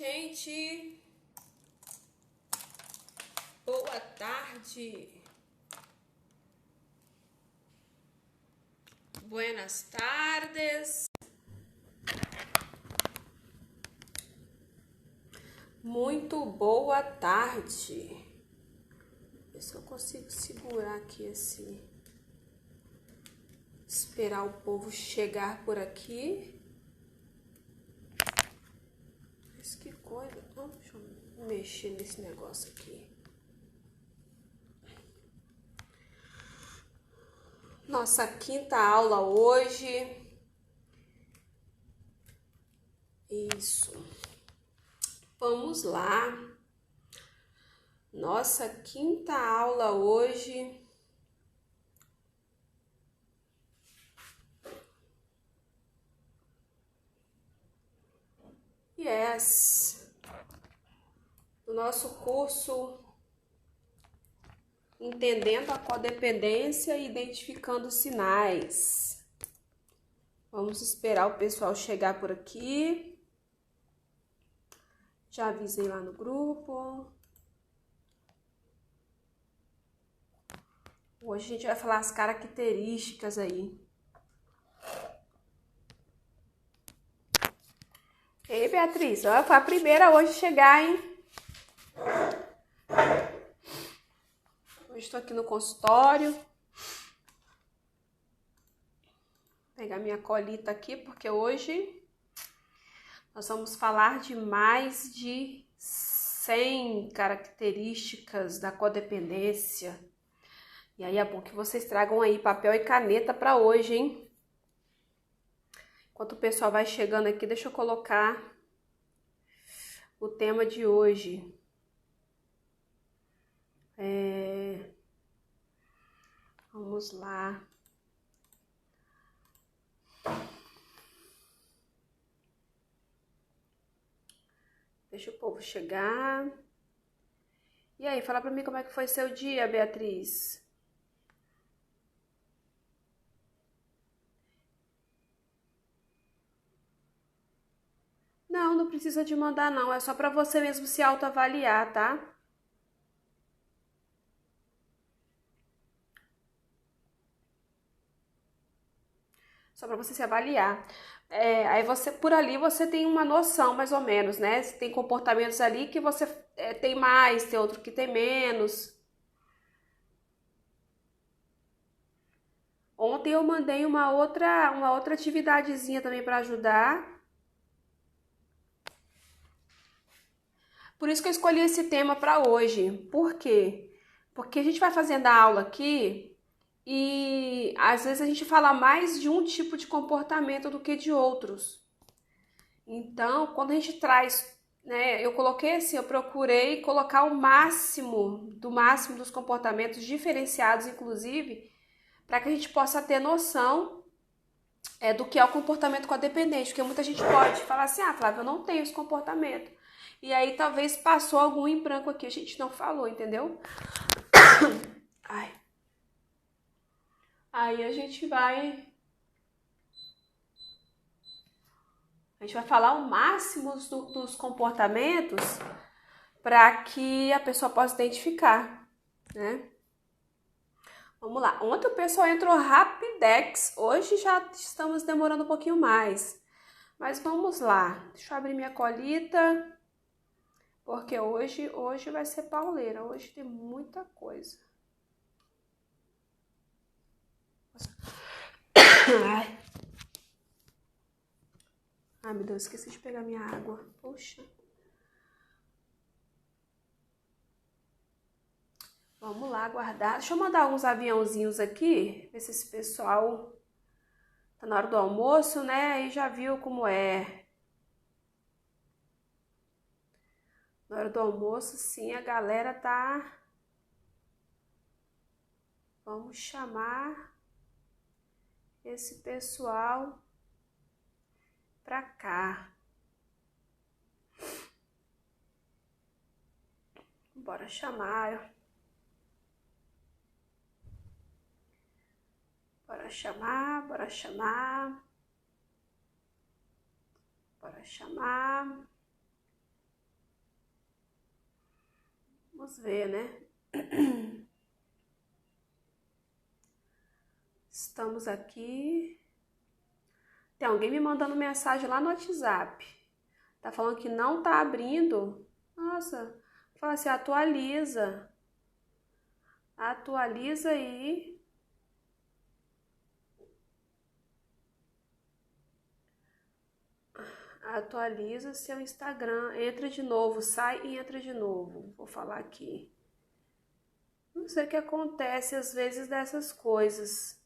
gente. Boa tarde. Buenas tardes. Muito boa tarde. Ver se eu consigo segurar aqui esse... Esperar o povo chegar por aqui. Mas que coisa. Oh, deixa eu mexer nesse negócio aqui. Nossa quinta aula hoje. Isso. Vamos lá. Nossa quinta aula hoje. Yes. O nosso curso Entendendo a Codependência e Identificando Sinais. Vamos esperar o pessoal chegar por aqui. Já avisei lá no grupo. Hoje a gente vai falar as características aí. Ei, Beatriz, ó, foi a primeira hoje a chegar, hein? Hoje estou aqui no consultório. Vou pegar minha colita aqui, porque hoje nós vamos falar de mais de 100 características da codependência. E aí é bom que vocês tragam aí papel e caneta para hoje, hein? Enquanto o pessoal vai chegando aqui, deixa eu colocar o tema de hoje. Vamos lá. Deixa o povo chegar. E aí, fala pra mim como é que foi seu dia, Beatriz. Não, não precisa de mandar não, é só pra você mesmo se autoavaliar, tá? Só pra você se avaliar. Aí você, por ali, você tem uma noção, mais ou menos, né? Tem comportamentos ali que você tem mais, tem outro que tem menos. Ontem eu mandei uma outra atividadezinha também para ajudar. Por isso que eu escolhi esse tema para hoje. Por quê? Porque a gente vai fazendo a aula aqui e às vezes a gente fala mais de um tipo de comportamento do que de outros. Então, quando a gente traz, né, eu coloquei assim, eu procurei colocar o máximo dos comportamentos diferenciados, inclusive, para que a gente possa ter noção do que é o comportamento codependente, porque muita gente pode falar assim, ah, Flávia, eu não tenho esse comportamento. E aí talvez passou algum em branco aqui, a gente não falou, entendeu? Ai. Aí a gente vai falar o máximo dos comportamentos para que a pessoa possa identificar, né? Vamos lá. Ontem o pessoal entrou rapidex, hoje já estamos demorando um pouquinho mais. Mas vamos lá. Deixa eu abrir minha colita, porque hoje vai ser pauleira. Hoje tem muita coisa. Ai, meu Deus, esqueci de pegar minha água. Poxa. Vamos lá, aguardar. Deixa eu mandar alguns aviãozinhos aqui, ver se esse pessoal tá na hora do almoço, né? E já viu como é. Na hora do almoço, sim, a galera tá... Vamos chamar esse pessoal pra cá. Bora chamar. Bora chamar, bora chamar. Bora chamar. Vamos ver, né? Estamos aqui. Tem alguém me mandando mensagem lá no WhatsApp. Tá falando que não tá abrindo. Nossa, fala assim, atualiza. Atualiza aí. Atualiza seu Instagram. Entra de novo, sai e entra de novo. Vou falar aqui. Não sei o que acontece às vezes dessas coisas.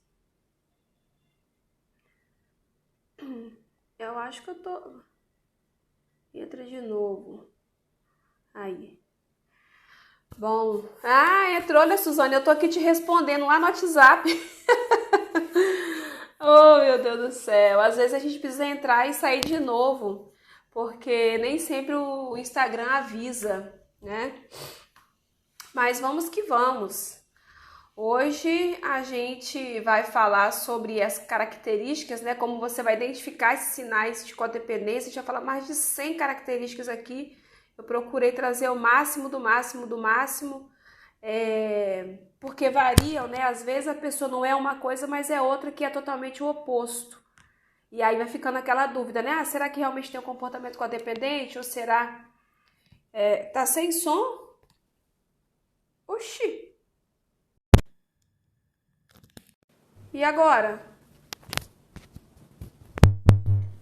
Eu acho que eu tô. Entra de novo. Aí. Bom. Ah, entrou, né, Suzane? Eu tô aqui te respondendo lá no WhatsApp. Oh, meu Deus do céu. Às vezes a gente precisa entrar e sair de novo, porque nem sempre o Instagram avisa, né? Mas vamos que vamos. Hoje a gente vai falar sobre as características, né? Como você vai identificar esses sinais de codependência. A gente vai falar mais de 100 características aqui. Eu procurei trazer o máximo do máximo do máximo, porque variam, né? Às vezes a pessoa não é uma coisa, mas é outra que é totalmente o oposto. E aí vai ficando aquela dúvida, né? Ah, será que realmente tem um comportamento codependente? Ou será... tá sem som? Oxi! E agora?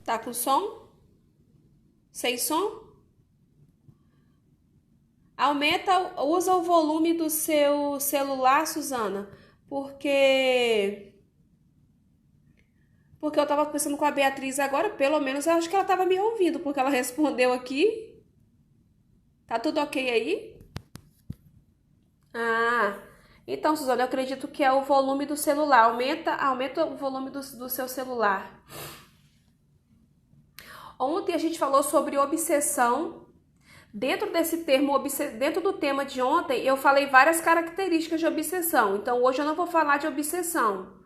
Tá com som? Sem som? Usa o volume do seu celular, Suzana, porque eu tava conversando com a Beatriz agora, pelo menos eu acho que ela tava me ouvindo, porque ela respondeu aqui. Tá tudo ok aí? Ah, então, Suzana, eu acredito que é o volume do celular. Aumenta o volume do seu celular. Ontem a gente falou sobre obsessão. Dentro desse termo, dentro do tema de ontem, eu falei várias características de obsessão. Então, hoje eu não vou falar de obsessão,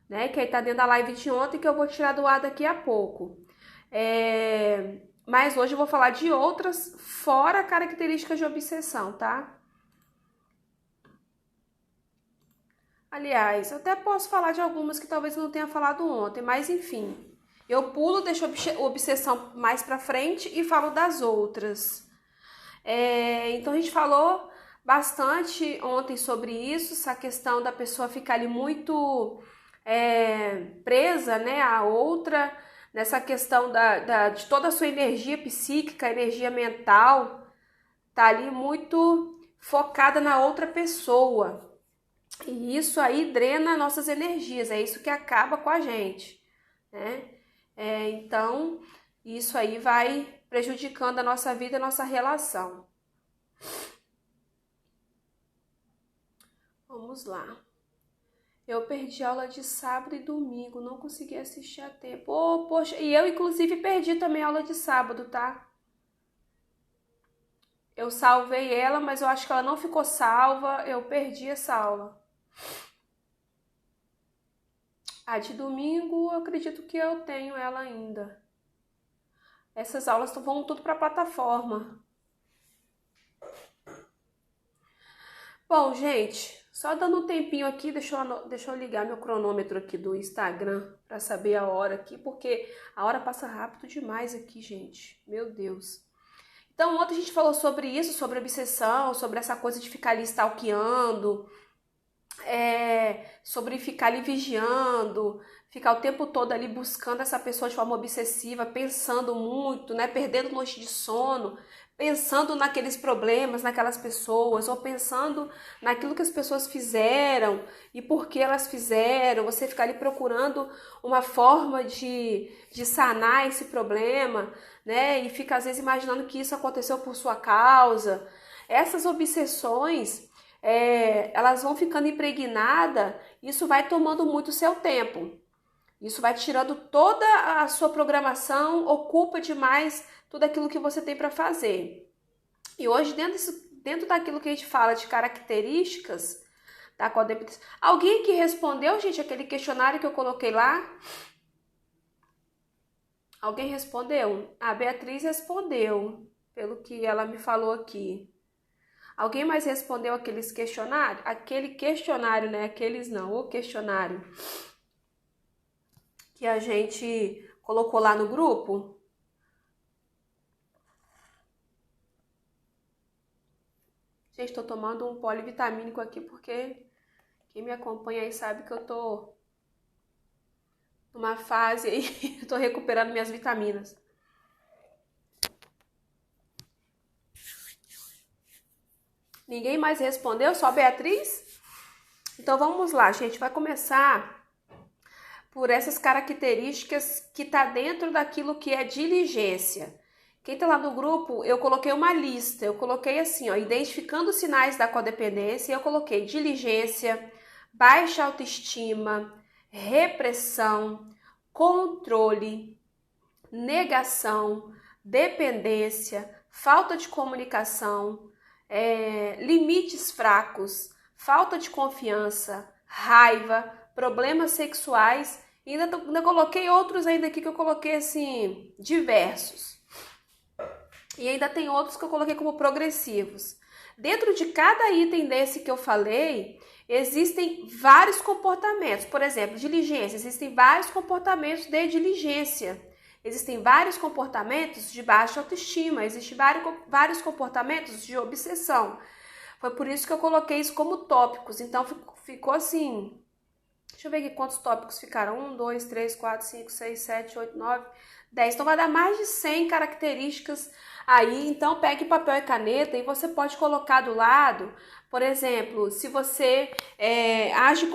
né? Que aí tá dentro da live de ontem, que eu vou tirar do ar daqui a pouco. Mas hoje eu vou falar de outras, fora características de obsessão, tá? Aliás, eu até posso falar de algumas que talvez eu não tenha falado ontem, mas enfim. Eu pulo, deixo a obsessão mais pra frente e falo das outras. Então a gente falou bastante ontem sobre isso, essa questão da pessoa ficar ali muito presa, né, a outra, nessa questão de toda a sua energia psíquica, energia mental, tá ali muito focada na outra pessoa. E isso aí drena nossas energias, é isso que acaba com a gente, né? Então, isso aí vai prejudicando a nossa vida, a nossa relação. Vamos lá. Eu perdi aula de sábado e domingo, não consegui assistir a tempo. Oh, poxa, e eu inclusive perdi também a aula de sábado, tá? Eu salvei ela, mas eu acho que ela não ficou salva, eu perdi essa aula. A de domingo, eu acredito que eu tenho ela ainda. Essas aulas vão tudo para a plataforma. Bom, gente, só dando um tempinho aqui, deixa eu ligar meu cronômetro aqui do Instagram para saber a hora aqui, porque a hora passa rápido demais aqui, gente. Meu Deus. Então, ontem a gente falou sobre isso, sobre obsessão, sobre essa coisa de ficar ali stalkeando, sobre ficar ali vigiando, ficar o tempo todo ali buscando essa pessoa de forma obsessiva, pensando muito, né, perdendo noite de sono, pensando naqueles problemas, naquelas pessoas, ou pensando naquilo que as pessoas fizeram e por que elas fizeram, você ficar ali procurando uma forma de sanar esse problema, né, e fica às vezes imaginando que isso aconteceu por sua causa. Essas obsessões, elas vão ficando impregnadas, isso vai tomando muito seu tempo. Isso vai tirando toda a sua programação, ocupa demais tudo aquilo que você tem para fazer. E hoje, dentro daquilo que a gente fala de características da codependência, alguém que respondeu, gente, aquele questionário que eu coloquei lá? Alguém respondeu? A Beatriz respondeu, pelo que ela me falou aqui. Alguém mais respondeu aquele questionário, né? Aqueles não, o questionário que a gente colocou lá no grupo? Gente, tô tomando um polivitamínico aqui porque quem me acompanha aí sabe que eu tô numa fase aí, eu tô recuperando minhas vitaminas. Ninguém mais respondeu, só a Beatriz? Então vamos lá, gente, vai começar por essas características que tá dentro daquilo que é diligência. Quem tá lá no grupo, eu coloquei uma lista, eu coloquei assim, ó, identificando os sinais da codependência, e eu coloquei diligência, baixa autoestima, repressão, controle, negação, dependência, falta de comunicação, limites fracos, falta de confiança, raiva, problemas sexuais, e ainda coloquei outros ainda aqui que eu coloquei assim, diversos. E ainda tem outros que eu coloquei como progressivos. Dentro de cada item desse que eu falei, existem vários comportamentos. Por exemplo, diligência, existem vários comportamentos de diligência. Existem vários comportamentos de baixa autoestima, existem vários comportamentos de obsessão. Foi por isso que eu coloquei isso como tópicos. Então, ficou assim... Deixa eu ver aqui quantos tópicos ficaram. 1, 2, 3, 4, 5, 6, 7, 8, 9, 10. Então, vai dar mais de 100 características aí. Então, pegue papel e caneta e você pode colocar do lado, por exemplo, se você age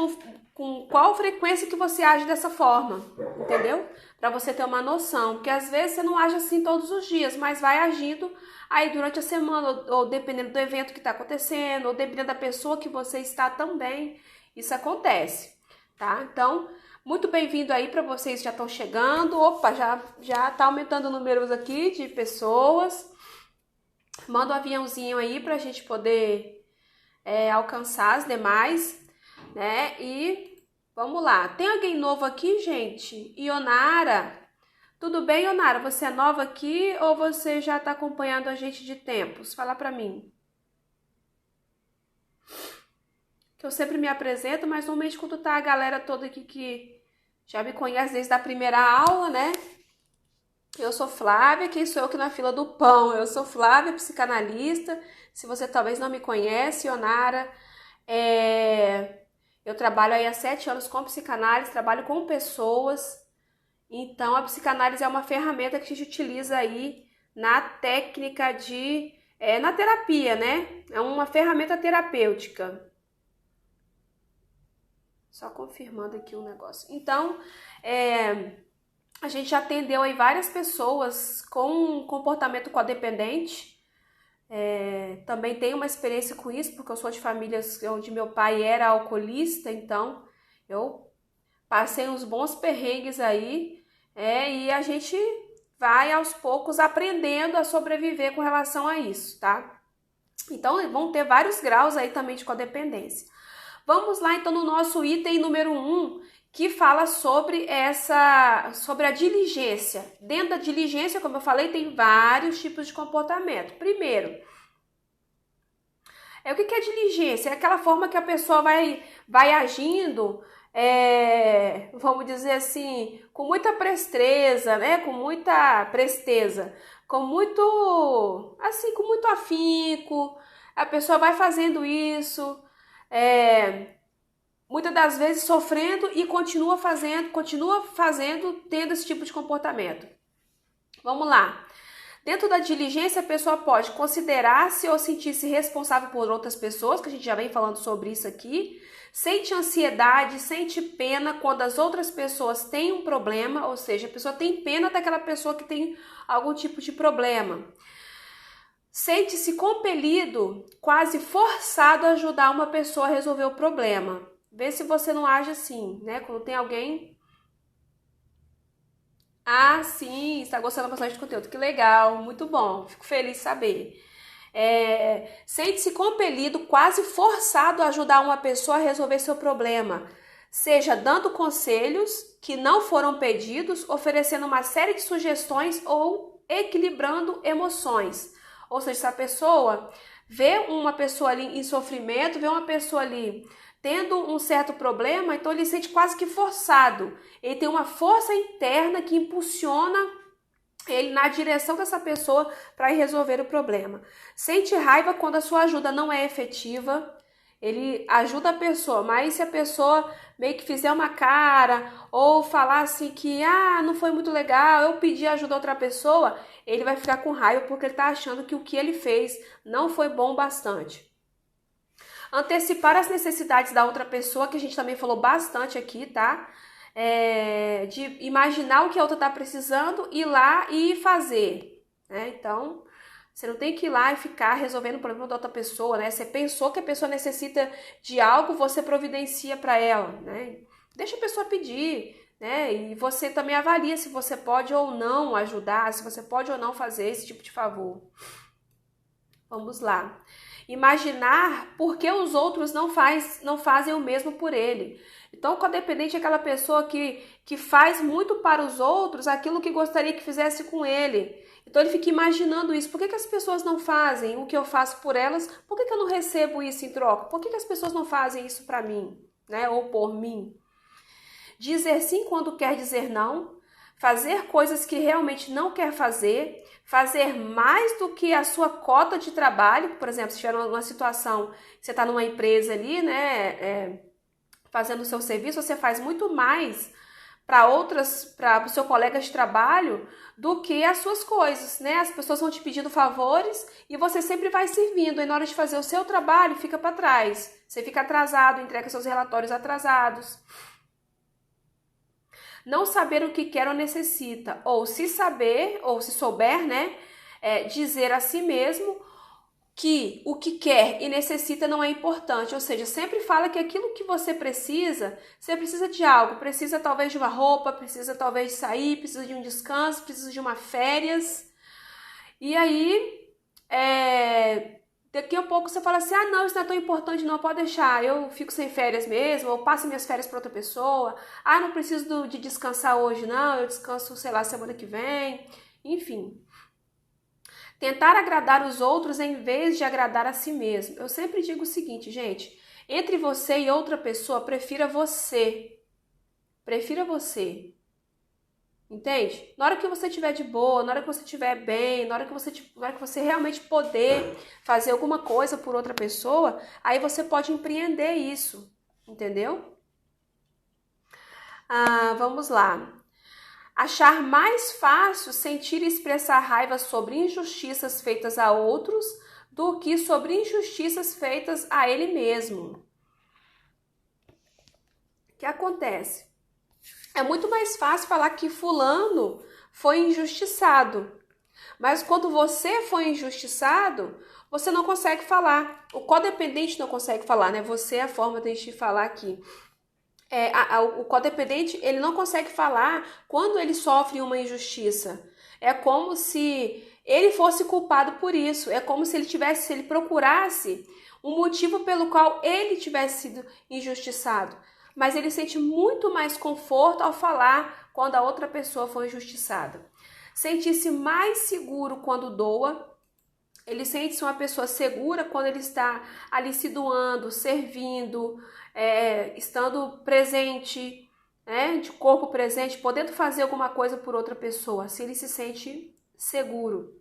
com qual frequência que você age dessa forma, entendeu? Para você ter uma noção. Porque às vezes você não age assim todos os dias, mas vai agindo aí durante a semana, ou dependendo do evento que está acontecendo, ou dependendo da pessoa que você está também. Isso acontece. Tá? Então, muito bem-vindo aí para vocês que já estão chegando. Opa, já tá aumentando o número aqui de pessoas. Manda um aviãozinho aí para a gente poder alcançar as demais, né? E vamos lá. Tem alguém novo aqui, gente? Ionara. Tudo bem, Ionara? Você é nova aqui ou você já está acompanhando a gente de tempos? Fala para mim. Que eu sempre me apresento, mas normalmente quando tá a galera toda aqui que já me conhece desde a primeira aula, né? Eu sou Flávia, quem sou eu aqui na fila do pão? Eu sou Flávia, psicanalista. Se você talvez não me conhece, Ionara, eu trabalho aí há 7 anos com psicanálise, trabalho com pessoas. Então, a psicanálise é uma ferramenta que a gente utiliza aí na técnica na terapia, né? É uma ferramenta terapêutica. Só confirmando aqui um negócio. Então, a gente já atendeu aí várias pessoas com comportamento codependente. Também tenho uma experiência com isso, porque eu sou de famílias onde meu pai era alcoolista, então eu passei uns bons perrengues aí, e a gente vai aos poucos aprendendo a sobreviver com relação a isso, tá? Então, vão ter vários graus aí também de codependência. Vamos lá, então, no nosso item número 1, que fala sobre a diligência. Dentro da diligência, como eu falei, tem vários tipos de comportamento. Primeiro, o que é diligência? É aquela forma que a pessoa vai agindo, vamos dizer assim, com muita presteza, né? Com muita presteza, com muito afinco. A pessoa vai fazendo isso, muitas das vezes sofrendo e continua fazendo, tendo esse tipo de comportamento. Vamos lá. Dentro da diligência, a pessoa pode considerar-se ou sentir-se responsável por outras pessoas, que a gente já vem falando sobre isso aqui. Sente ansiedade, sente pena quando as outras pessoas têm um problema, ou seja, a pessoa tem pena daquela pessoa que tem algum tipo de problema. Sente-se compelido, quase forçado a ajudar uma pessoa a resolver o problema. Vê se você não age assim, né? Quando tem alguém... Ah, sim, está gostando bastante do conteúdo. Que legal, muito bom. Fico feliz de saber. Sente-se compelido, quase forçado a ajudar uma pessoa a resolver seu problema. Seja dando conselhos que não foram pedidos, oferecendo uma série de sugestões ou equilibrando emoções. Ou seja, se a pessoa vê uma pessoa ali em sofrimento, vê uma pessoa ali tendo um certo problema, então ele se sente quase que forçado. Ele tem uma força interna que impulsiona ele na direção dessa pessoa para ir resolver o problema. Sente raiva quando a sua ajuda não é efetiva. Ele ajuda a pessoa, mas se a pessoa meio que fizer uma cara ou falar assim que não foi muito legal, eu pedi ajuda a outra pessoa, ele vai ficar com raiva porque ele está achando que o que ele fez não foi bom bastante. Antecipar as necessidades da outra pessoa, que a gente também falou bastante aqui, tá? De imaginar o que a outra está precisando, ir lá e fazer, né? Então, você não tem que ir lá e ficar resolvendo o problema da outra pessoa, né? Você pensou que a pessoa necessita de algo, você providencia para ela, né? Deixa a pessoa pedir, né? E você também avalia se você pode ou não ajudar, se você pode ou não fazer esse tipo de favor. Vamos lá. Imaginar por que os outros não fazem o mesmo por ele. Então, o codependente é aquela pessoa que faz muito para os outros aquilo que gostaria que fizesse com ele. Então, ele fica imaginando isso. Por que as pessoas não fazem o que eu faço por elas? Por que eu não recebo isso em troca? Por que as pessoas não fazem isso para mim, né? Ou por mim? Dizer sim quando quer dizer não. Fazer coisas que realmente não quer fazer. Fazer mais do que a sua cota de trabalho. Por exemplo, se estiver numa situação, você está numa empresa ali, né? Fazendo o seu serviço, você faz muito mais para o seu colega de trabalho do que as suas coisas, né? As pessoas vão te pedindo favores e você sempre vai servindo. E na hora de fazer o seu trabalho, fica para trás. Você fica atrasado, entrega seus relatórios atrasados. Não saber o que quer ou necessita. Ou se saber, ou se souber, né? Dizer a si mesmo que o que quer e necessita não é importante, ou seja, sempre fala que aquilo que você precisa de algo, precisa talvez de uma roupa, precisa talvez de sair, precisa de um descanso, precisa de uma férias, e aí, daqui a pouco você fala assim, não, isso não é tão importante, não, pode deixar, eu fico sem férias mesmo, eu passo minhas férias para outra pessoa, não preciso de descansar hoje não, eu descanso, sei lá, semana que vem, enfim. Tentar agradar os outros em vez de agradar a si mesmo. Eu sempre digo o seguinte, gente. Entre você e outra pessoa, prefira você. Prefira você. Entende? Na hora que você estiver de boa, na hora que você estiver bem, na hora que você realmente poder fazer alguma coisa por outra pessoa, aí você pode empreender isso. Entendeu? Vamos lá. Achar mais fácil sentir e expressar raiva sobre injustiças feitas a outros do que sobre injustiças feitas a ele mesmo. O que acontece? É muito mais fácil falar que fulano foi injustiçado. Mas quando você foi injustiçado, você não consegue falar. O codependente não consegue falar, né? Você é a forma de a gente falar aqui. O codependente, ele não consegue falar quando ele sofre uma injustiça. É como se ele fosse culpado por isso. É como se ele procurasse um motivo pelo qual ele tivesse sido injustiçado. Mas ele sente muito mais conforto ao falar quando a outra pessoa foi injustiçada. Sentir-se mais seguro quando doa. Ele sente-se uma pessoa segura quando ele está ali se doando, servindo, estando presente, né, de corpo presente, podendo fazer alguma coisa por outra pessoa. Assim ele se sente seguro.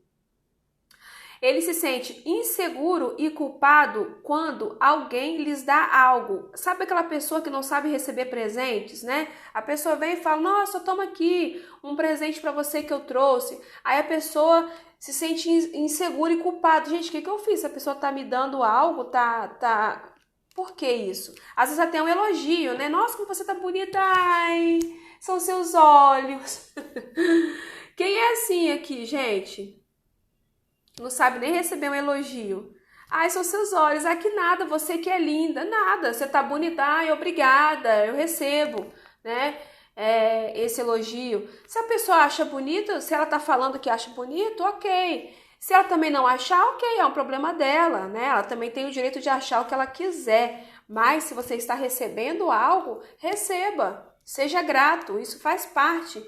Ele se sente inseguro e culpado quando alguém lhes dá algo. Sabe aquela pessoa que não sabe receber presentes, né? A pessoa vem e fala, nossa, toma aqui um presente para você que eu trouxe. Aí a pessoa se sente insegura e culpada. Gente, o que eu fiz? A pessoa tá me dando algo, Por que isso? Às vezes até um elogio, né? Nossa, como você tá bonita. Ai, são seus olhos. Quem é assim aqui, gente? Não sabe nem receber um elogio. Ai, são seus olhos. Ah, que nada, você que é linda. Nada, você tá bonita. Ai, obrigada, eu recebo, né? Esse elogio. Se a pessoa acha bonito, se ela tá falando que acha bonito, ok. Se ela também não achar, ok, é um problema dela, né? Ela também tem o direito de achar o que ela quiser. Mas se você está recebendo algo, receba. Seja grato, isso faz parte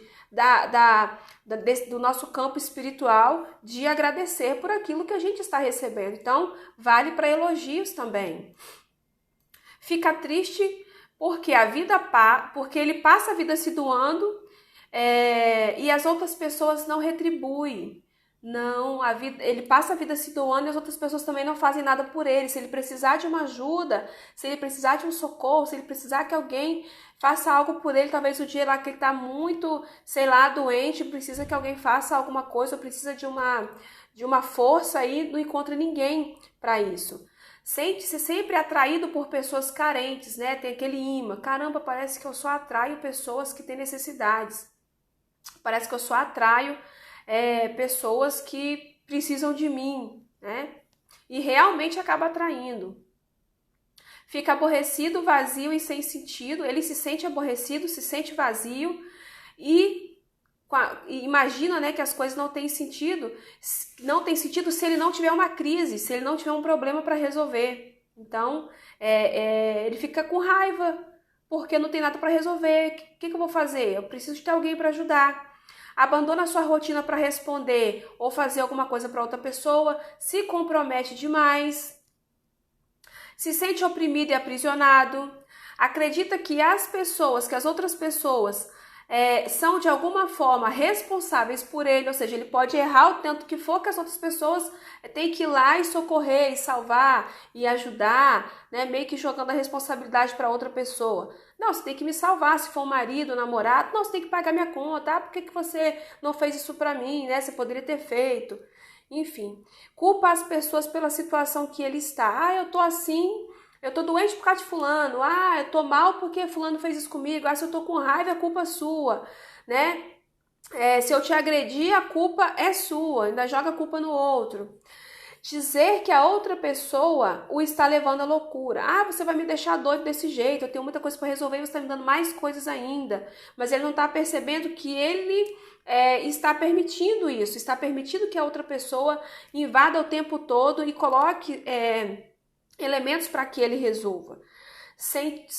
do nosso campo espiritual de agradecer por aquilo que a gente está recebendo. Então, vale para elogios também. Fica triste porque porque ele passa a vida se doando e as outras pessoas não retribuem. Não, ele passa a vida se doando e as outras pessoas também não fazem nada por ele. Se ele precisar de uma ajuda, se ele precisar de um socorro, se ele precisar que alguém faça algo por ele, talvez o dia lá que ele está muito, sei lá, doente, precisa que alguém faça alguma coisa, ou precisa de uma força aí, não encontra ninguém para isso. Sente-se sempre atraído por pessoas carentes, né? Tem aquele imã. Caramba, parece que eu só atraio pessoas que têm necessidades. Parece que eu só atraio pessoas que precisam de mim, né? E realmente acaba atraindo. Fica aborrecido, vazio e sem sentido. Ele se sente aborrecido, se sente vazio e imagina, né, que as coisas não têm sentido. Não tem sentido se ele não tiver uma crise, se ele não tiver um problema para resolver. Então, ele fica com raiva porque não tem nada para resolver. O que eu vou fazer? Eu preciso de ter alguém para ajudar. Abandona a sua rotina para responder ou fazer alguma coisa para outra pessoa, se compromete demais, se sente oprimido e aprisionado, acredita que as outras pessoas são de alguma forma responsáveis por ele, ou seja, ele pode errar o tanto que for, que as outras pessoas têm que ir lá e socorrer, e salvar, e ajudar, né? Meio que jogando a responsabilidade para outra pessoa. Não, você tem que me salvar, se for um marido, um namorado, não, você tem que pagar minha conta, por que você não fez isso para mim, né? Você poderia ter feito. Enfim, culpa as pessoas pela situação que ele está. Eu tô assim, eu tô doente por causa de fulano. Eu tô mal porque fulano fez isso comigo. Se eu tô com raiva, é culpa sua, né? Se eu te agredi, a culpa é sua. Ainda joga a culpa no outro. Dizer que a outra pessoa o está levando à loucura. Você vai me deixar doido desse jeito. Eu tenho muita coisa para resolver e você está me dando mais coisas ainda. Mas ele não está percebendo que ele está permitindo isso. Está permitindo que a outra pessoa invada o tempo todo e coloque elementos para que ele resolva.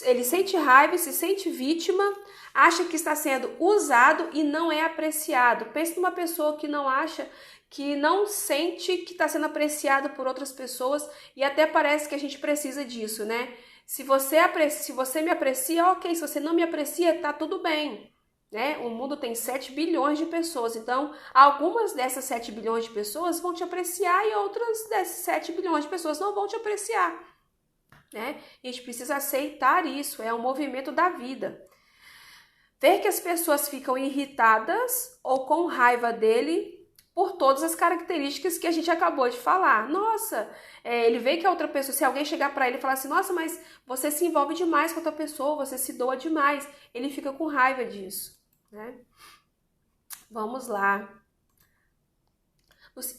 Ele sente raiva, se sente vítima, acha que está sendo usado e não é apreciado. Pense numa pessoa que não sente que está sendo apreciado por outras pessoas e até parece que a gente precisa disso, né? Se você me aprecia, ok. Se você não me aprecia, tá tudo bem, né? O mundo tem 7 bilhões de pessoas, então algumas dessas 7 bilhões de pessoas vão te apreciar e outras dessas 7 bilhões de pessoas não vão te apreciar, né? A gente precisa aceitar isso, é um movimento da vida. Ver que as pessoas ficam irritadas ou com raiva dele por todas as características que a gente acabou de falar. Nossa, ele vê que a outra pessoa, se alguém chegar para ele e falar assim, nossa, mas você se envolve demais com outra pessoa, você se doa demais, ele fica com raiva disso, né? Vamos lá.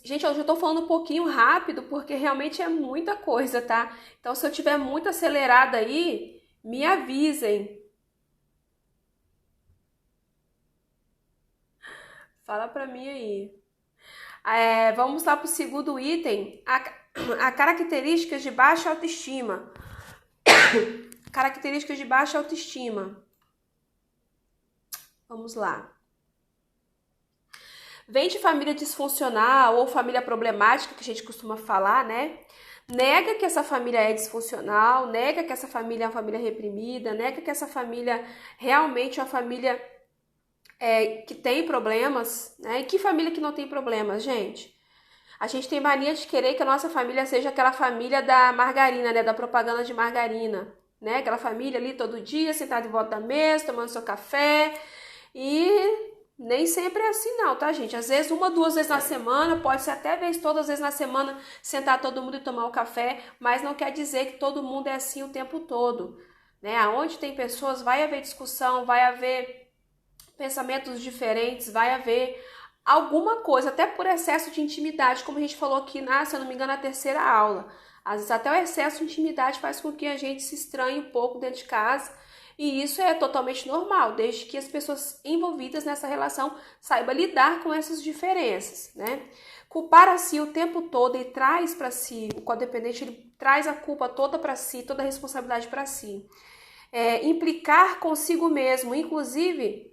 Gente, hoje eu tô falando um pouquinho rápido porque realmente é muita coisa, tá? Então, se eu tiver muito acelerada aí, me avisem. Fala pra mim aí. Vamos lá pro segundo item, a características de baixa autoestima. Características de baixa autoestima. Vamos lá. Vem de família disfuncional ou família problemática, que a gente costuma falar, né? Nega que essa família é disfuncional, nega que essa família é uma família reprimida, nega que essa família realmente é uma família que tem problemas, né? E que família que não tem problemas, gente? A gente tem mania de querer que a nossa família seja aquela família da margarina, né? Da propaganda de margarina, né? Aquela família ali todo dia, sentada em volta da mesa, tomando seu café. E nem sempre é assim não, tá, gente? Às vezes 1, 2 vezes na semana, pode ser até todas as vezes na semana, sentar todo mundo e tomar um café, mas não quer dizer que todo mundo é assim o tempo todo, né? Aonde tem pessoas, vai haver discussão, vai haver pensamentos diferentes, vai haver alguma coisa, até por excesso de intimidade, como a gente falou aqui se eu não me engano, na terceira aula. Às vezes até o excesso de intimidade faz com que a gente se estranhe um pouco dentro de casa, e isso é totalmente normal, desde que as pessoas envolvidas nessa relação saibam lidar com essas diferenças, né? Culpar a si o tempo todo e traz para si, o codependente, ele traz a culpa toda para si, toda a responsabilidade para si. Implicar consigo mesmo, inclusive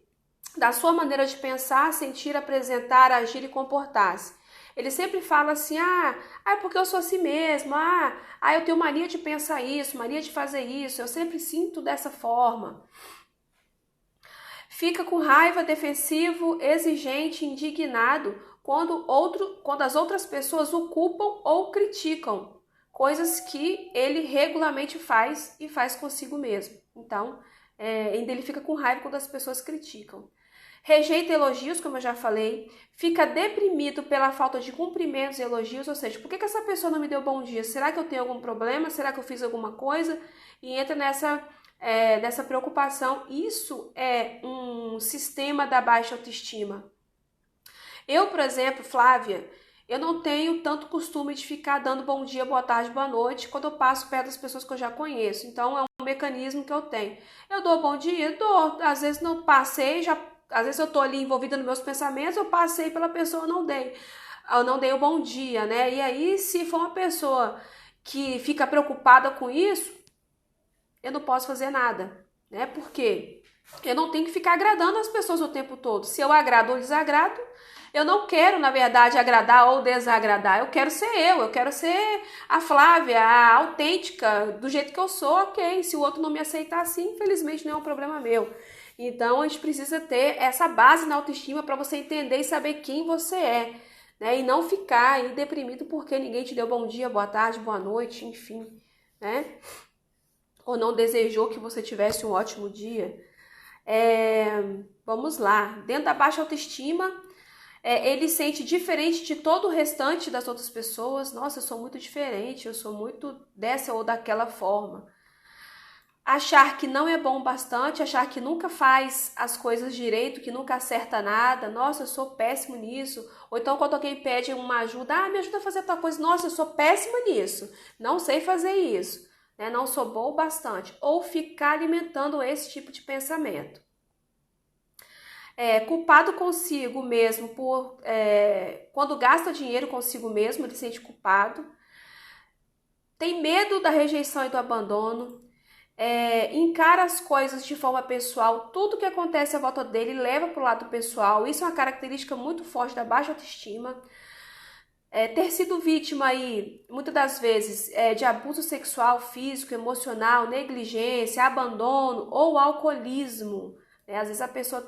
da sua maneira de pensar, sentir, apresentar, agir e comportar-se. Ele sempre fala assim, é porque eu sou assim mesmo, eu tenho mania de pensar isso, mania de fazer isso, eu sempre sinto dessa forma. Fica com raiva, defensivo, exigente, indignado quando as outras pessoas o culpam ou criticam, coisas que ele regularmente faz e faz consigo mesmo. Então, ainda ele fica com raiva quando as pessoas criticam. Rejeita elogios, como eu já falei, fica deprimido pela falta de cumprimentos e elogios, ou seja, por que essa pessoa não me deu bom dia? Será que eu tenho algum problema? Será que eu fiz alguma coisa? E entra nessa preocupação. Isso é um sistema da baixa autoestima. Eu, por exemplo, Flávia, eu não tenho tanto costume de ficar dando bom dia, boa tarde, boa noite quando eu passo perto das pessoas que eu já conheço. Então, é um mecanismo que eu tenho. Eu dou bom dia? Dou. Às vezes não passei, às vezes eu tô ali envolvida nos meus pensamentos, eu passei pela pessoa, eu não dei o bom dia, né? E aí, se for uma pessoa que fica preocupada com isso, eu não posso fazer nada, né? Por quê? Eu não tenho que ficar agradando as pessoas o tempo todo. Se eu agrado ou desagrado, eu não quero, na verdade, agradar ou desagradar. Eu quero ser eu quero ser a Flávia, a autêntica, do jeito que eu sou, ok. Se o outro não me aceitar assim, infelizmente não é um problema meu. Então, a gente precisa ter essa base na autoestima para você entender e saber quem você é, né? E não ficar aí deprimido porque ninguém te deu bom dia, boa tarde, boa noite, enfim, né? Ou não desejou que você tivesse um ótimo dia. Vamos lá. Dentro da baixa autoestima, ele sente diferente de todo o restante das outras pessoas. Nossa, eu sou muito diferente, eu sou muito dessa ou daquela forma. Achar que não é bom bastante, achar que nunca faz as coisas direito, que nunca acerta nada. Nossa, eu sou péssimo nisso. Ou então quando alguém pede uma ajuda, me ajuda a fazer tal coisa. Nossa, eu sou péssima nisso, não sei fazer isso, né? Não sou bom bastante. Ou ficar alimentando esse tipo de pensamento. Culpado consigo mesmo quando gasta dinheiro consigo mesmo, ele se sente culpado. Tem medo da rejeição e do abandono. Encara as coisas de forma pessoal, tudo que acontece à volta dele leva para o lado pessoal. Isso é uma característica muito forte da baixa autoestima. Ter sido vítima aí, muitas das vezes, de abuso sexual, físico, emocional, negligência, abandono ou alcoolismo, né? Às vezes a pessoa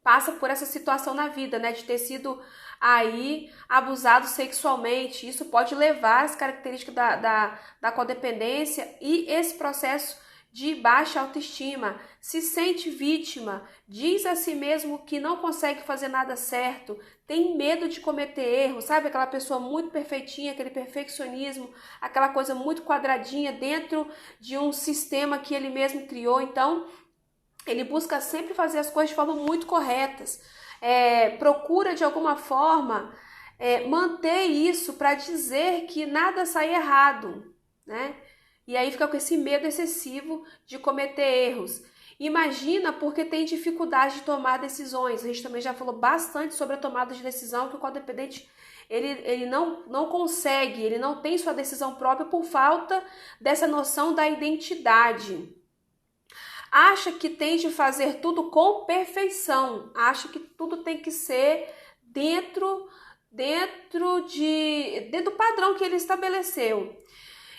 passa por essa situação na vida, né, de ter sido aí abusado sexualmente. Isso pode levar às características da codependência e esse processo de baixa autoestima. Se sente vítima, diz a si mesmo que não consegue fazer nada certo, tem medo de cometer erros, sabe? Aquela pessoa muito perfeitinha, aquele perfeccionismo, aquela coisa muito quadradinha dentro de um sistema que ele mesmo criou. Então, ele busca sempre fazer as coisas de forma muito corretas. Procura de alguma forma manter isso para dizer que nada sai errado, né? E aí fica com esse medo excessivo de cometer erros. Imagina porque tem dificuldade de tomar decisões. A gente também já falou bastante sobre a tomada de decisão, que o codependente ele não consegue, ele não tem sua decisão própria por falta dessa noção da identidade. Acha que tem de fazer tudo com perfeição, acha que tudo tem que ser dentro do padrão que ele estabeleceu.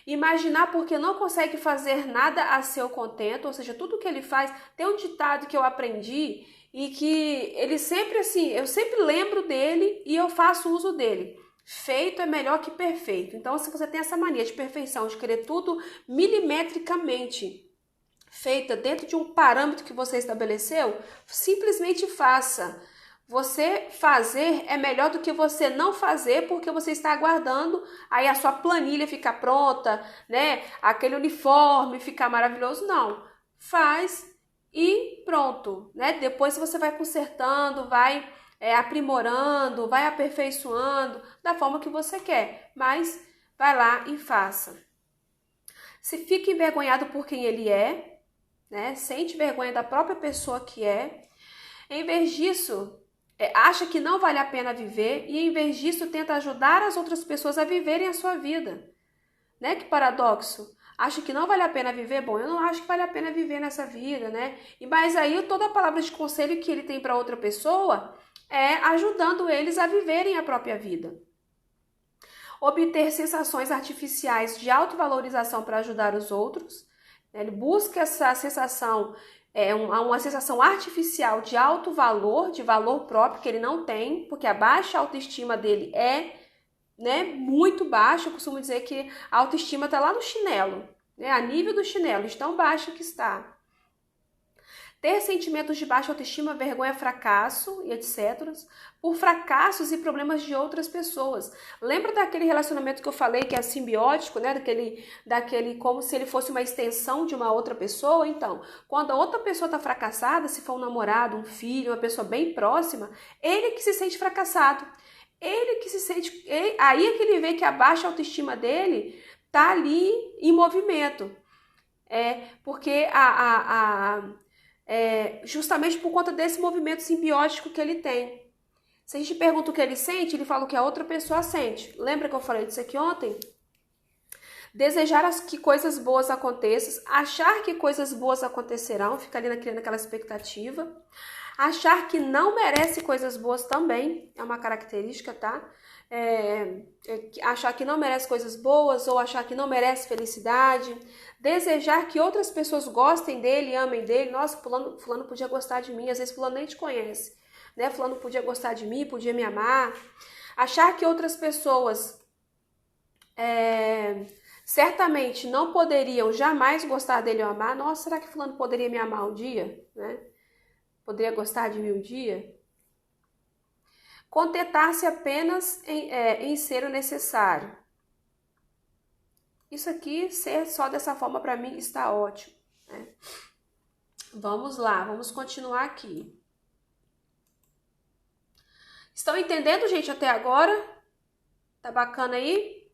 Imaginar porque não consegue fazer nada a seu contento, ou seja, tudo que ele faz. Tem um ditado que eu aprendi e que ele sempre assim, eu sempre lembro dele e eu faço uso dele. Feito é melhor que perfeito. Então, se você tem essa mania de perfeição, de querer tudo milimetricamente feita dentro de um parâmetro que você estabeleceu, simplesmente faça. Você fazer é melhor do que você não fazer, porque você está aguardando aí a sua planilha ficar pronta, né? Aquele uniforme ficar maravilhoso. Não. Faz e pronto, né? Depois você vai consertando, vai aprimorando, vai aperfeiçoando da forma que você quer. Mas vai lá e faça. Se fica envergonhado por quem ele é, né? Sente vergonha da própria pessoa que é. Em vez disso, acha que não vale a pena viver e, em vez disso, tenta ajudar as outras pessoas a viverem a sua vida. Né? Que paradoxo! Acha que não vale a pena viver? Bom, eu não acho que vale a pena viver nessa vida, né? Mas aí toda a palavra de conselho que ele tem para outra pessoa é ajudando eles a viverem a própria vida. Obter sensações artificiais de autovalorização para ajudar os outros. Ele busca essa sensação, uma sensação artificial de alto valor, de valor próprio que ele não tem, porque a baixa autoestima dele é, né, muito baixa. Eu costumo dizer que a autoestima está lá no chinelo, né, a nível do chinelo, de tão baixa que está. Ter sentimentos de baixa autoestima, vergonha, fracasso e etc. por fracassos e problemas de outras pessoas. Lembra daquele relacionamento que eu falei que é simbiótico, né? Daquele como se ele fosse uma extensão de uma outra pessoa? Então, quando a outra pessoa está fracassada, se for um namorado, um filho, uma pessoa bem próxima, ele que se sente fracassado. Ele que se sente... Aí é que ele vê que a baixa autoestima dele tá ali em movimento. Porque justamente por conta desse movimento simbiótico que ele tem. Se a gente pergunta o que ele sente, ele fala o que a outra pessoa sente. Lembra que eu falei disso aqui ontem? Desejar que coisas boas aconteçam, achar que coisas boas acontecerão, fica ali naquela expectativa. Achar que não merece coisas boas também é uma característica, tá? Achar que não merece coisas boas ou achar que não merece felicidade. Desejar que outras pessoas gostem dele, amem dele. Nossa, fulano podia gostar de mim, às vezes fulano nem te conhece, né? Fulano podia gostar de mim, podia me amar. Achar que outras pessoas certamente não poderiam jamais gostar dele ou amar. Nossa, será que fulano poderia me amar um dia, né? Poderia gostar de mim um dia? Contentar-se apenas em ser o necessário. Isso aqui, ser só dessa forma, para mim, está ótimo, né? Vamos lá, vamos continuar aqui. Estão entendendo, gente, até agora? Tá bacana aí?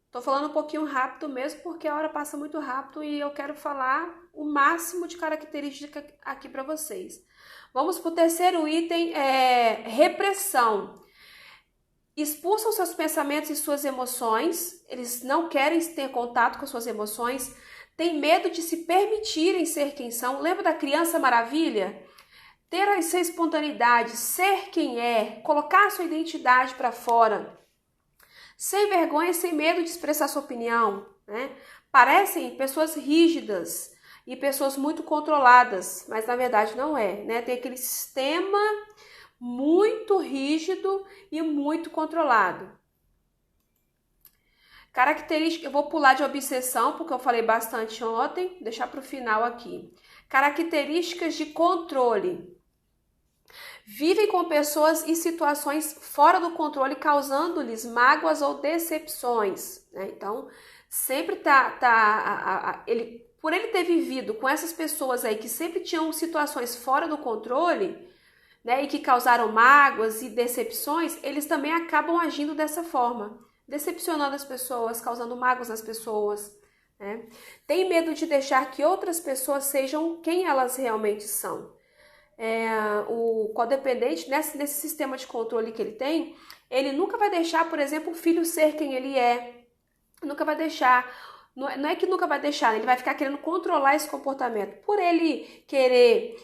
Tô falando um pouquinho rápido mesmo, porque a hora passa muito rápido e eu quero falar o máximo de característica aqui para vocês. Vamos para o terceiro item, repressão. Expulsam seus pensamentos e suas emoções, eles não querem ter contato com suas emoções, têm medo de se permitirem ser quem são. Lembra da criança maravilha? Ter essa espontaneidade, ser quem é, colocar a sua identidade para fora, sem vergonha, sem medo de expressar sua opinião, né? Parecem pessoas rígidas e pessoas muito controladas, mas na verdade não é, né? Tem aquele sistema muito rígido e muito controlado. Característica, eu vou pular de obsessão, porque eu falei bastante ontem, deixar para o final aqui. Características de controle. Vivem com pessoas e situações fora do controle, causando-lhes mágoas ou decepções, né? Então, sempre por ele ter vivido com essas pessoas aí que sempre tinham situações fora do controle, né, e que causaram mágoas e decepções, eles também acabam agindo dessa forma, decepcionando as pessoas, causando mágoas nas pessoas, né? Tem medo de deixar que outras pessoas sejam quem elas realmente são. O codependente, nesse sistema de controle que ele tem, ele nunca vai deixar, por exemplo, o filho ser quem ele é. Nunca vai deixar. Não é que nunca vai deixar, ele vai ficar querendo controlar esse comportamento. Por ele querer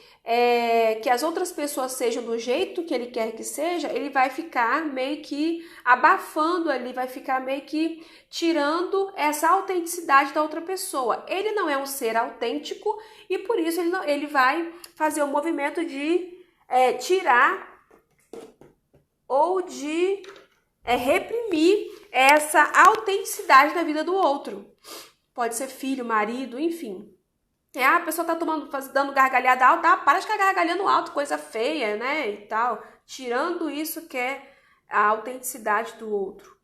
que as outras pessoas sejam do jeito que ele quer que seja, ele vai ficar meio que abafando ali, vai ficar meio que tirando essa autenticidade da outra pessoa. Ele não é um ser autêntico e por isso ele vai fazer o movimento de tirar ou de reprimir essa autenticidade da vida do outro. Pode ser filho, marido, enfim. A pessoa tá dando gargalhada alta, para de ficar gargalhando alto, coisa feia, né, e tal. Tirando isso que é a autenticidade do outro.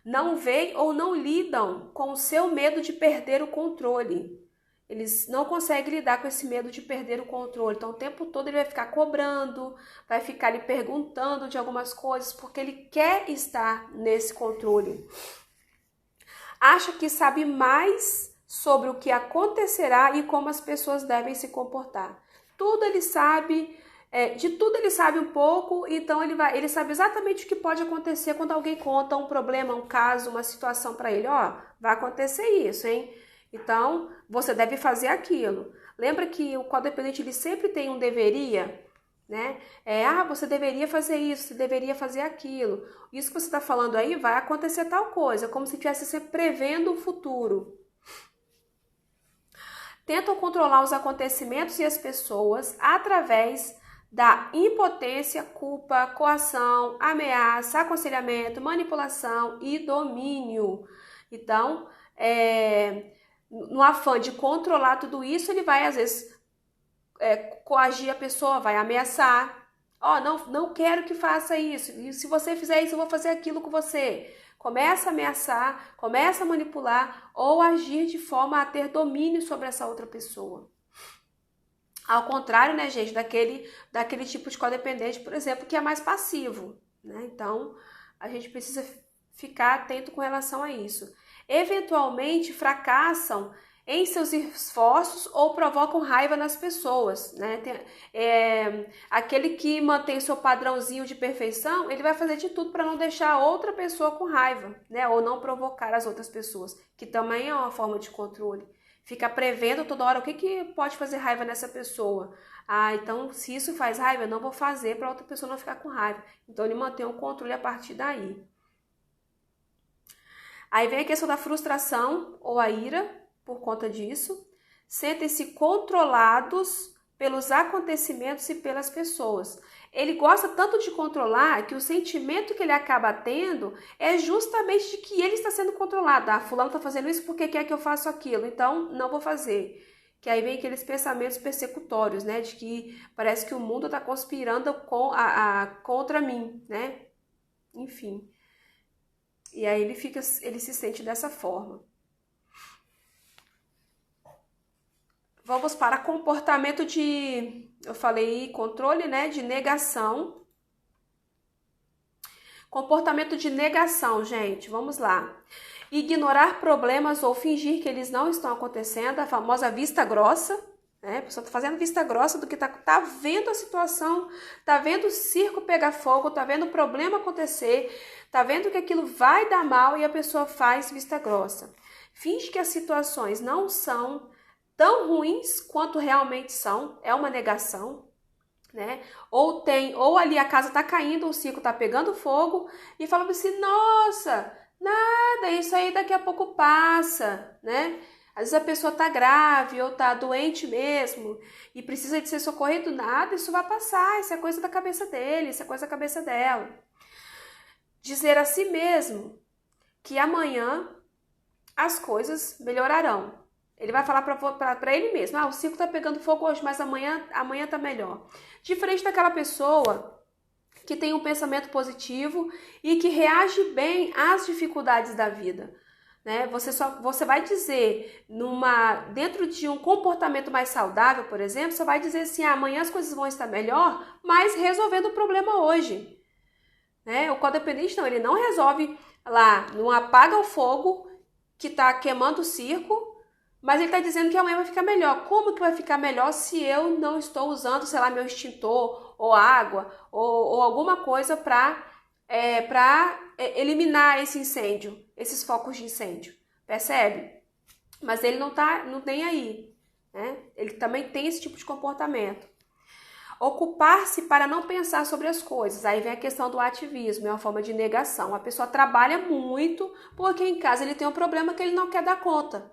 Não veem ou não lidam com o seu medo de perder o controle. Eles não conseguem lidar com esse medo de perder o controle. Então, o tempo todo ele vai ficar cobrando, vai ficar lhe perguntando de algumas coisas, porque ele quer estar nesse controle. Acha que sabe mais sobre o que acontecerá e como as pessoas devem se comportar. Tudo ele sabe, De tudo ele sabe um pouco, então ele sabe exatamente o que pode acontecer quando alguém conta um problema, um caso, uma situação para ele. Ó, vai acontecer isso, hein? Então, você deve fazer aquilo. Lembra que o codependente ele sempre tem um deveria, né? Você deveria fazer isso, você deveria fazer aquilo. Isso que você está falando aí vai acontecer tal coisa, como se estivesse sempre prevendo o futuro. Tentam controlar os acontecimentos e as pessoas através da impotência, culpa, coação, ameaça, aconselhamento, manipulação e domínio. Então, no afã de controlar tudo isso, ele vai, às vezes, coagir a pessoa, vai ameaçar. Não quero que faça isso. E se você fizer isso, eu vou fazer aquilo com você. Começa a ameaçar, começa a manipular ou agir de forma a ter domínio sobre essa outra pessoa. Ao contrário, né, gente, daquele tipo de codependente, por exemplo, que é mais passivo, né? Então, a gente precisa ficar atento com relação a isso. Eventualmente, fracassam em seus esforços ou provocam raiva nas pessoas, né? Aquele que mantém seu padrãozinho de perfeição, ele vai fazer de tudo para não deixar outra pessoa com raiva, né? Ou não provocar as outras pessoas, que também é uma forma de controle. Fica prevendo toda hora o que pode fazer raiva nessa pessoa. Então se isso faz raiva, eu não vou fazer para outra pessoa não ficar com raiva. Então ele mantém o controle a partir daí. Aí vem a questão da frustração ou a ira por conta disso. Sentem-se controlados pelos acontecimentos e pelas pessoas. Ele gosta tanto de controlar que o sentimento que ele acaba tendo é justamente de que ele está sendo controlado. Fulano está fazendo isso porque quer que eu faça aquilo, então não vou fazer. Que aí vem aqueles pensamentos persecutórios, né? De que parece que o mundo está conspirando contra mim, né? Enfim. E aí ele se sente dessa forma. Vamos para comportamento eu falei controle, né, de negação. Comportamento de negação, gente, vamos lá. Ignorar problemas ou fingir que eles não estão acontecendo, a famosa vista grossa, né? A pessoa tá fazendo vista grossa do que tá vendo a situação, tá vendo o circo pegar fogo, tá vendo o problema acontecer, tá vendo que aquilo vai dar mal e a pessoa faz vista grossa. Finge que as situações não são tão ruins quanto realmente são, é uma negação, né? Ou ali a casa tá caindo, o circo tá pegando fogo e fala assim, nossa, nada, isso aí daqui a pouco passa, né? Às vezes a pessoa tá grave ou tá doente mesmo e precisa de ser socorrido, nada, isso vai passar, isso é coisa da cabeça dele, isso é coisa da cabeça dela. Dizer a si mesmo que amanhã as coisas melhorarão. Ele vai falar para ele mesmo, o circo tá pegando fogo hoje, mas amanhã tá melhor. Diferente daquela pessoa que tem um pensamento positivo e que reage bem às dificuldades da vida, né? Você vai dizer, dentro de um comportamento mais saudável, por exemplo, você vai dizer assim, amanhã as coisas vão estar melhor, mas resolvendo o problema hoje, né? O codependente não, ele não resolve lá, não apaga o fogo que tá queimando o circo, mas ele está dizendo que amanhã vai ficar melhor. Como que vai ficar melhor se eu não estou usando, sei lá, meu extintor, ou água, ou alguma coisa para eliminar esse incêndio, esses focos de incêndio? Percebe? Mas ele não tem aí, né? Ele também tem esse tipo de comportamento. Ocupar-se para não pensar sobre as coisas. Aí vem a questão do ativismo, é uma forma de negação. A pessoa trabalha muito porque em casa ele tem um problema que ele não quer dar conta.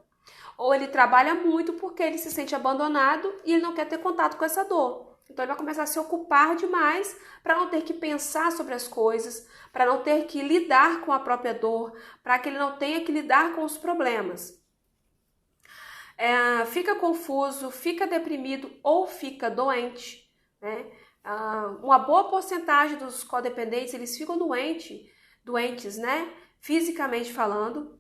Ou ele trabalha muito porque ele se sente abandonado e ele não quer ter contato com essa dor. Então ele vai começar a se ocupar demais para não ter que pensar sobre as coisas, para não ter que lidar com a própria dor, para que ele não tenha que lidar com os problemas. Fica confuso, fica deprimido ou fica doente, né? Uma boa porcentagem dos codependentes, eles ficam doentes, né? Fisicamente falando.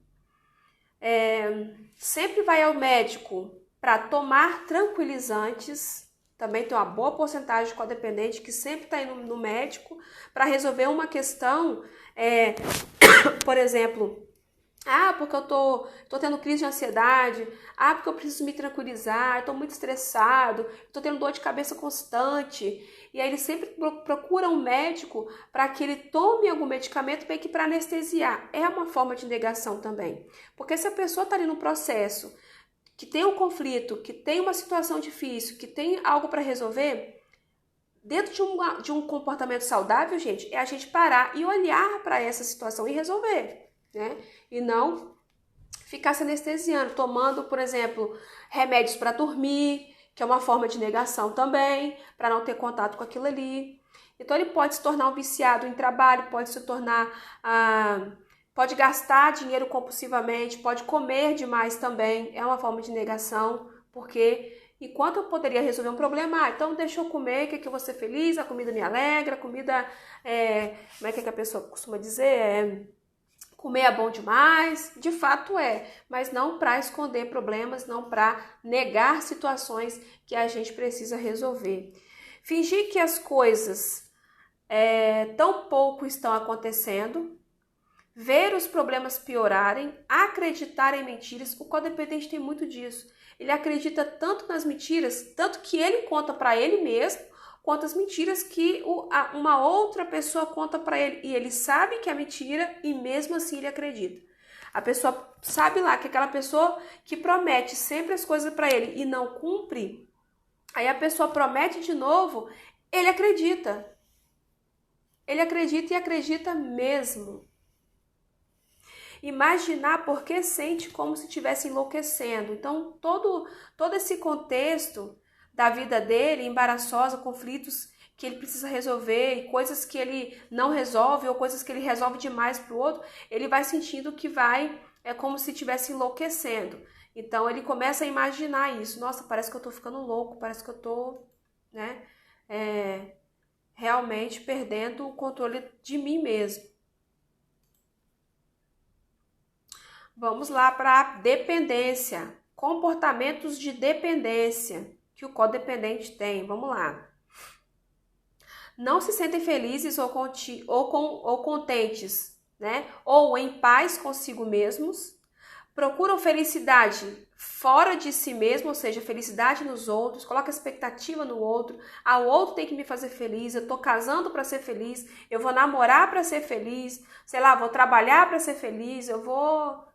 Sempre vai ao médico para tomar tranquilizantes. Também tem uma boa porcentagem de codependente que sempre está indo no médico para resolver uma questão, por exemplo, Ah, porque eu tô tendo crise de ansiedade. Ah, porque eu preciso me tranquilizar. Eu tô muito estressado. Tô tendo dor de cabeça constante. E aí ele sempre procura um médico para que ele tome algum medicamento meio que para anestesiar. É uma forma de negação também. Porque se a pessoa tá ali no processo, que tem um conflito, que tem uma situação difícil, que tem algo para resolver, dentro de um comportamento saudável, gente, é a gente parar e olhar para essa situação e resolver, né? E não ficar se anestesiando, tomando, por exemplo, remédios para dormir, que é uma forma de negação também, para não ter contato com aquilo ali. Então ele pode se tornar um viciado em trabalho, pode se tornar, pode gastar dinheiro compulsivamente, pode comer demais também, é uma forma de negação, porque enquanto eu poderia resolver um problema, então deixa eu comer, que eu vou ser feliz, a comida me alegra, a comida, como é que a pessoa costuma dizer? Comer é bom demais, de fato é, mas não para esconder problemas, não para negar situações que a gente precisa resolver. Fingir que as coisas tão pouco estão acontecendo, ver os problemas piorarem, acreditar em mentiras. O codependente tem muito disso. Ele acredita tanto nas mentiras, tanto que ele conta para ele mesmo, quanto as mentiras que uma outra pessoa conta para ele. E ele sabe que é mentira e mesmo assim ele acredita. A pessoa sabe lá que aquela pessoa que promete sempre as coisas para ele e não cumpre, aí a pessoa promete de novo, ele acredita. Ele acredita e acredita mesmo. Imaginar porque sente como se estivesse enlouquecendo. Então, todo esse contexto da vida dele, embaraçosa, conflitos que ele precisa resolver e coisas que ele não resolve ou coisas que ele resolve demais para o outro, ele vai sentindo que é como se estivesse enlouquecendo. Então, ele começa a imaginar isso. Nossa, parece que eu tô ficando louco, parece que eu tô, né, realmente perdendo o controle de mim mesmo. Vamos lá para a dependência. Comportamentos de dependência que o codependente tem. Vamos lá. Não se sentem felizes ou contentes, né? Ou em paz consigo mesmos. Procuram felicidade fora de si mesmo, ou seja, felicidade nos outros. Coloca expectativa no outro. O outro tem que me fazer feliz. Eu tô casando para ser feliz. Eu vou namorar para ser feliz. Sei lá, vou trabalhar para ser feliz. Eu vou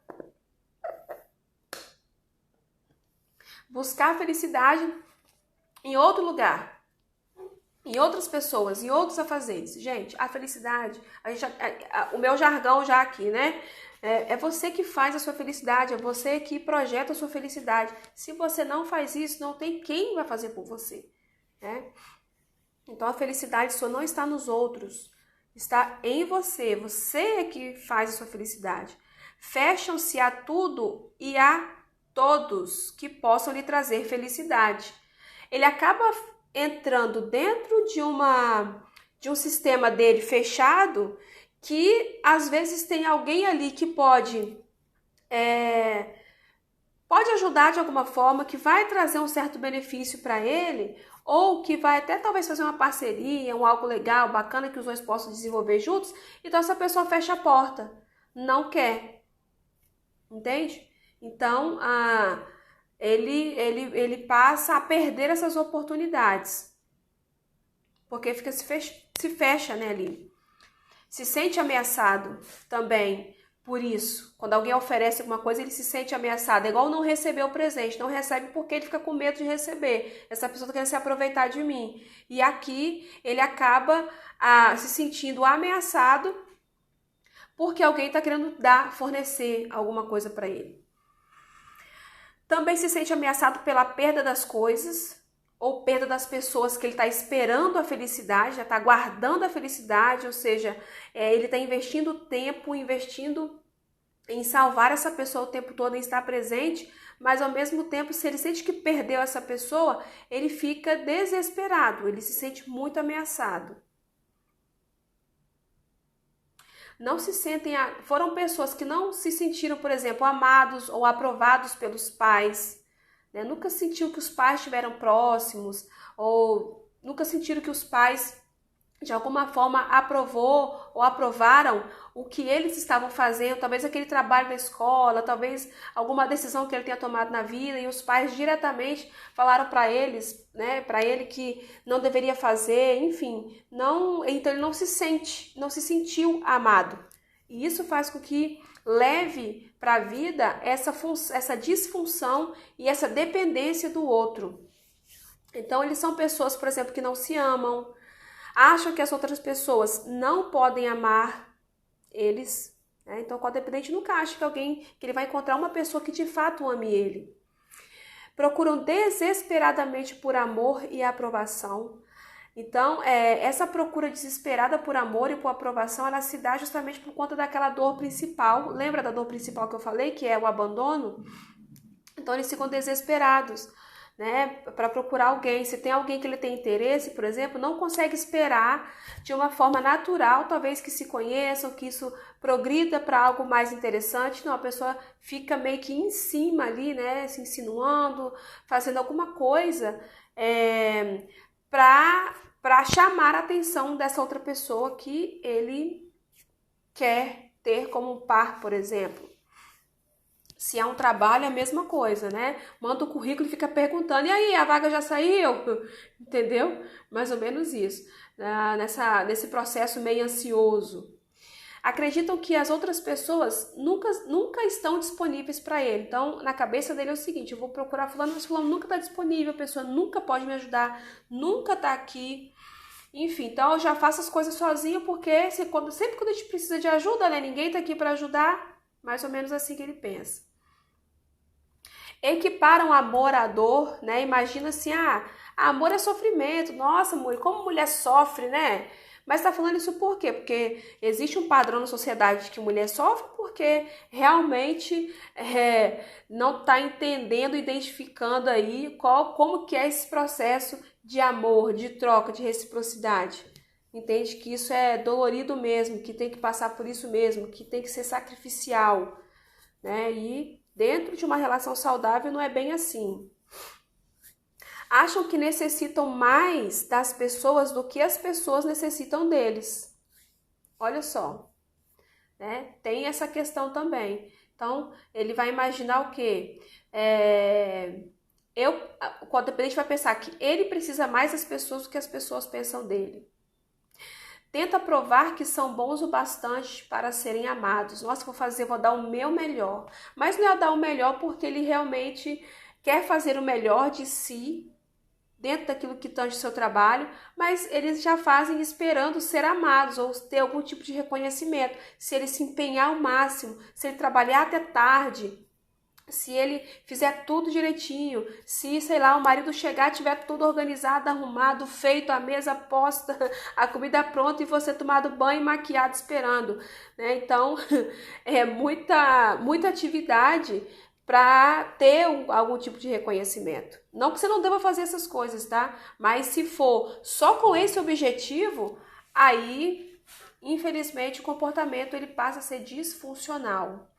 buscar felicidade em outro lugar, em outras pessoas, em outros afazeres. Gente, a felicidade, o meu jargão já aqui, né? É você que faz a sua felicidade, é você que projeta a sua felicidade. Se você não faz isso, não tem quem vai fazer por você, né? Então a felicidade sua não está nos outros, está em você. Você é que faz a sua felicidade. Fecham-se a tudo e a todos que possam lhe trazer felicidade. Ele acaba entrando dentro de um sistema dele fechado, que às vezes tem alguém ali que pode ajudar de alguma forma, que vai trazer um certo benefício para ele, ou que vai até talvez fazer uma parceria, um algo legal, bacana que os dois possam desenvolver juntos. Então essa pessoa fecha a porta, não quer, entende? Então, ele passa a perder essas oportunidades, porque se fecha, né, ali. Se sente ameaçado também por isso. Quando alguém oferece alguma coisa, ele se sente ameaçado. É igual não receber o presente. Não recebe porque ele fica com medo de receber. Essa pessoa está querendo se aproveitar de mim. E aqui ele acaba se sentindo ameaçado porque alguém está querendo fornecer alguma coisa para ele. Também se sente ameaçado pela perda das coisas ou perda das pessoas que ele está esperando a felicidade, já está guardando a felicidade, ou seja, ele está investindo tempo, investindo em salvar essa pessoa o tempo todo, em estar presente, mas ao mesmo tempo, se ele sente que perdeu essa pessoa, ele fica desesperado, ele se sente muito ameaçado. Não se sentem, foram pessoas que não se sentiram, por exemplo, amados ou aprovados pelos pais, né? Nunca sentiram que os pais estiveram próximos, ou nunca sentiram que os pais de alguma forma aprovou ou aprovaram o que eles estavam fazendo, talvez aquele trabalho na escola, talvez alguma decisão que ele tenha tomado na vida e os pais diretamente falaram para eles, né, para ele que não deveria fazer, enfim, então ele não se sentiu amado. E isso faz com que leve para a vida essa disfunção e essa dependência do outro. Então eles são pessoas, por exemplo, que não se amam, acham que as outras pessoas não podem amar eles, né? Então o codependente nunca acha que ele vai encontrar uma pessoa que de fato ame ele. Procuram desesperadamente por amor e aprovação. Então, essa procura desesperada por amor e por aprovação, ela se dá justamente por conta daquela dor principal. Lembra da dor principal que eu falei, que é o abandono? Então, eles ficam desesperados, né, para procurar alguém. Se tem alguém que ele tem interesse, por exemplo, não consegue esperar de uma forma natural, talvez que se conheçam, que isso progrida para algo mais interessante. Não, a pessoa fica meio que em cima ali, né, se insinuando, fazendo alguma coisa para chamar a atenção dessa outra pessoa que ele quer ter como um par, por exemplo. Se é um trabalho, é a mesma coisa, né? Manda o currículo e fica perguntando, e aí, a vaga já saiu? Entendeu? Mais ou menos isso, nesse processo meio ansioso. Acreditam que as outras pessoas nunca estão disponíveis para ele. Então, na cabeça dele é o seguinte, eu vou procurar fulano, mas fulano nunca está disponível, a pessoa nunca pode me ajudar, nunca está aqui. Enfim, então eu já faço as coisas sozinho, porque sempre quando a gente precisa de ajuda, né? Ninguém está aqui para ajudar, mais ou menos assim que ele pensa. Equiparam amor à dor, né? Imagina assim, amor é sofrimento. Nossa, mulher, como mulher sofre, né? Mas tá falando isso por quê? Porque existe um padrão na sociedade de que mulher sofre porque realmente não tá entendendo, identificando aí como que é esse processo de amor, de troca, de reciprocidade. Entende que isso é dolorido mesmo, que tem que passar por isso mesmo, que tem que ser sacrificial, né? E dentro de uma relação saudável não é bem assim. Acham que necessitam mais das pessoas do que as pessoas necessitam deles. Olha só, né? Tem essa questão também. Então, ele vai imaginar o quê? O codependente vai pensar que ele precisa mais das pessoas do que as pessoas pensam dele. Tenta provar que são bons o bastante para serem amados. Nossa, vou dar o meu melhor. Mas não é dar o melhor porque ele realmente quer fazer o melhor de si, dentro daquilo que tange o seu trabalho, mas eles já fazem esperando ser amados ou ter algum tipo de reconhecimento. Se ele se empenhar ao máximo, se ele trabalhar até tarde, se ele fizer tudo direitinho, se, sei lá, o marido chegar, tiver tudo organizado, arrumado, feito, a mesa posta, a comida pronta e você tomado banho e maquiado esperando, né? Então, é muita atividade para ter algum tipo de reconhecimento. Não que você não deva fazer essas coisas, tá? Mas se for só com esse objetivo, aí, infelizmente, o comportamento ele passa a ser disfuncional.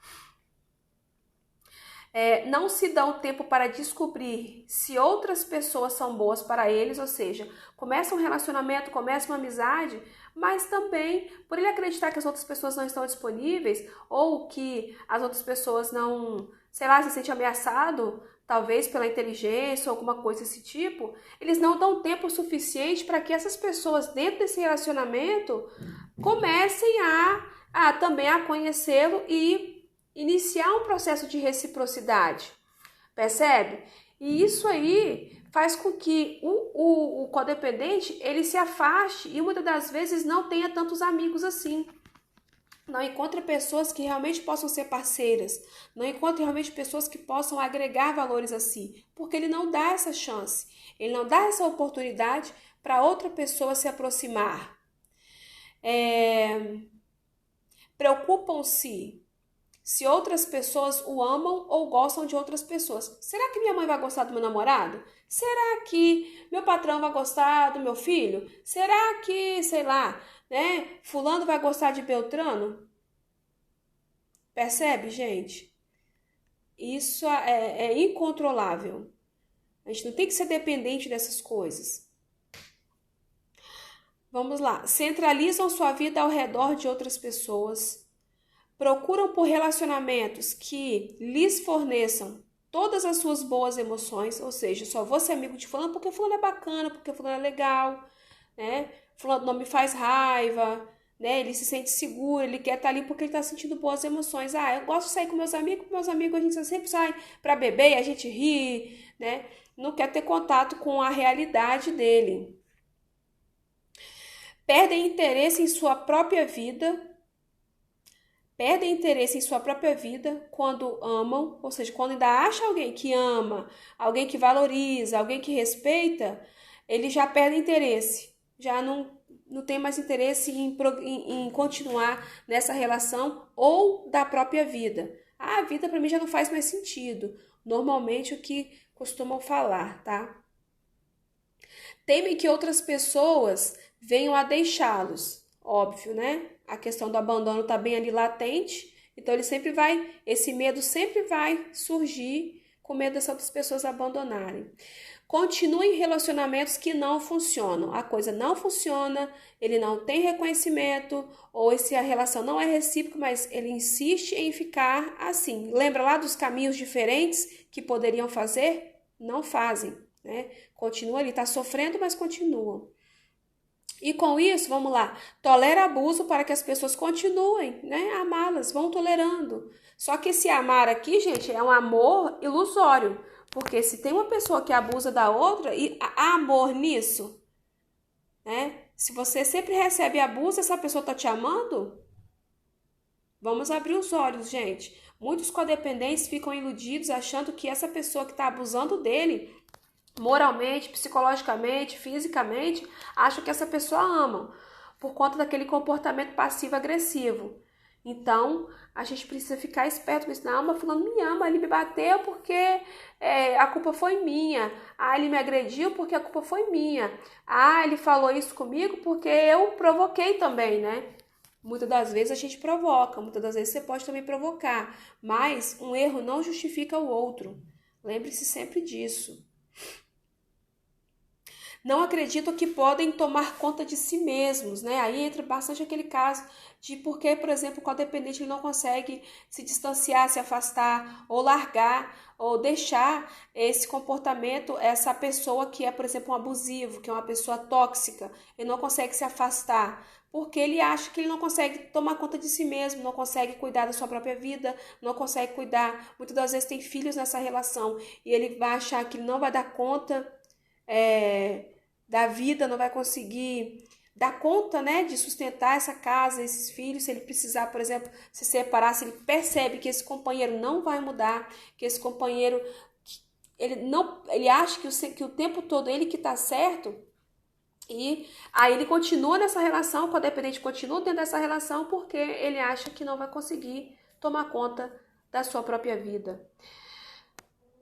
Não se dão tempo para descobrir se outras pessoas são boas para eles, ou seja, começa um relacionamento, começa uma amizade, mas também por ele acreditar que as outras pessoas não estão disponíveis ou que as outras pessoas não, sei lá, se sente ameaçado, talvez pela inteligência ou alguma coisa desse tipo, eles não dão tempo suficiente para que essas pessoas dentro desse relacionamento comecem também a conhecê-lo e iniciar um processo de reciprocidade, percebe? E isso aí faz com que o codependente ele se afaste e muitas das vezes não tenha tantos amigos assim. Não encontre pessoas que realmente possam ser parceiras, não encontre realmente pessoas que possam agregar valores a si, porque ele não dá essa chance, ele não dá essa oportunidade para outra pessoa se aproximar. Preocupam-se se outras pessoas o amam ou gostam de outras pessoas. Será que minha mãe vai gostar do meu namorado? Será que meu patrão vai gostar do meu filho? Será que, sei lá, né, fulano vai gostar de Beltrano? Percebe, gente? Isso é incontrolável. A gente não tem que ser dependente dessas coisas. Vamos lá. Centralizam sua vida ao redor de outras pessoas. procuram por relacionamentos que lhes forneçam todas as suas boas emoções, ou seja, só vou ser amigo de fulano porque fulano é bacana, porque fulano é legal, né? Fulano não me faz raiva, né? Ele se sente seguro, ele quer estar ali porque ele está sentindo boas emoções. Ah, eu gosto de sair com meus amigos a gente sempre sai para beber e a gente ri, né? Não quer ter contato com a realidade dele. Perdem interesse em sua própria vida. Perdem interesse em sua própria vida quando amam, ou seja, quando ainda acha alguém que ama, alguém que valoriza, alguém que respeita, ele já perde interesse, já não tem mais interesse em continuar nessa relação ou da própria vida. Ah, a vida para mim já não faz mais sentido. Normalmente o que costumam falar, tá? Temem que outras pessoas venham a deixá-los. Óbvio, né? A questão do abandono está bem ali latente, então esse medo sempre vai surgir com medo dessas outras pessoas abandonarem. Continue em relacionamentos que não funcionam. A coisa não funciona, ele não tem reconhecimento, ou a relação não é recíproca, mas ele insiste em ficar assim. Lembra lá dos caminhos diferentes que poderiam fazer? Não fazem, né? Continua ali, está sofrendo, mas continuam. E com isso, vamos lá, tolera abuso para que as pessoas continuem, né, a amá-las, vão tolerando. Só que esse amar aqui, gente, é um amor ilusório, porque se tem uma pessoa que abusa da outra, e há amor nisso, né? Se você sempre recebe abuso, essa pessoa tá te amando? Vamos abrir os olhos, gente. Muitos codependentes ficam iludidos achando que essa pessoa que está abusando dele moralmente, psicologicamente, fisicamente, acham que essa pessoa ama, por conta daquele comportamento passivo-agressivo. Então, a gente precisa ficar esperto com isso. Não, mas fulano me ama, ele me bateu porque a culpa foi minha. Ah, ele me agrediu porque a culpa foi minha. Ah, ele falou isso comigo porque eu provoquei também, né? Muitas das vezes a gente provoca, muitas das vezes você pode também provocar, mas um erro não justifica o outro. Lembre-se sempre disso. Não acreditam que podem tomar conta de si mesmos, né? Aí entra bastante aquele caso de porque, por exemplo, o codependente ele não consegue se distanciar, se afastar, ou largar, ou deixar esse comportamento, essa pessoa que é, por exemplo, um abusivo, que é uma pessoa tóxica, ele não consegue se afastar, porque ele acha que ele não consegue tomar conta de si mesmo, não consegue cuidar da sua própria vida, não consegue cuidar, muitas das vezes tem filhos nessa relação, e ele vai achar que ele não vai dar conta, da vida, não vai conseguir dar conta, né, de sustentar essa casa, esses filhos, se ele precisar, por exemplo, se separar, se ele percebe que esse companheiro não vai mudar, que esse companheiro, ele acha que o tempo todo ele que tá certo, e aí ele continua nessa relação, o codependente continua dentro dessa relação porque ele acha que não vai conseguir tomar conta da sua própria vida.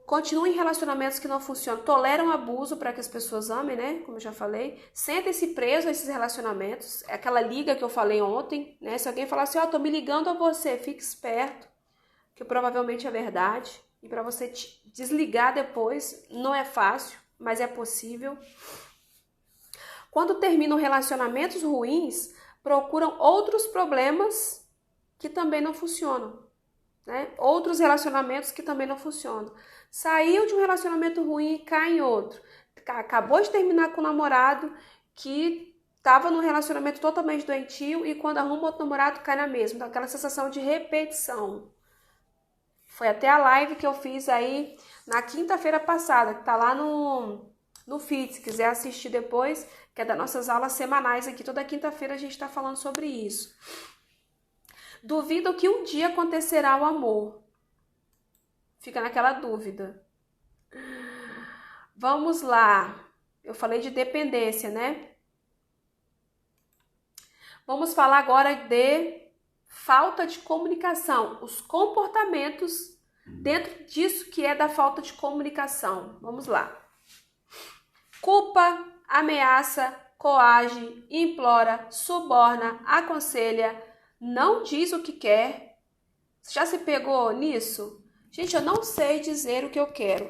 Continuam em relacionamentos que não funcionam, toleram abuso para que as pessoas amem, né? Como eu já falei. Sentem-se presos a esses relacionamentos. É aquela liga que eu falei ontem, né? Se alguém falar assim, tô me ligando a você, fique esperto, que provavelmente é verdade. E para você desligar depois, não é fácil, mas é possível. Quando terminam relacionamentos ruins, procuram outros problemas que também não funcionam, né? Outros relacionamentos que também não funcionam. Saiu de um relacionamento ruim e cai em outro. Acabou de terminar com um namorado que estava num relacionamento totalmente doentio e quando arruma outro namorado cai na mesma. Então, aquela sensação de repetição. Foi até a live que eu fiz aí na quinta-feira passada, que tá lá no feed, se quiser assistir depois, que é das nossas aulas semanais aqui. Toda quinta-feira a gente está falando sobre isso. Duvido que um dia acontecerá o amor. Fica naquela dúvida. Vamos lá. Eu falei de dependência, né? Vamos falar agora de falta de comunicação. Os comportamentos dentro disso que é da falta de comunicação. Vamos lá. Culpa, ameaça, coage, implora, suborna, aconselha, não diz o que quer. Você já se pegou nisso? Gente, eu não sei dizer o que eu quero.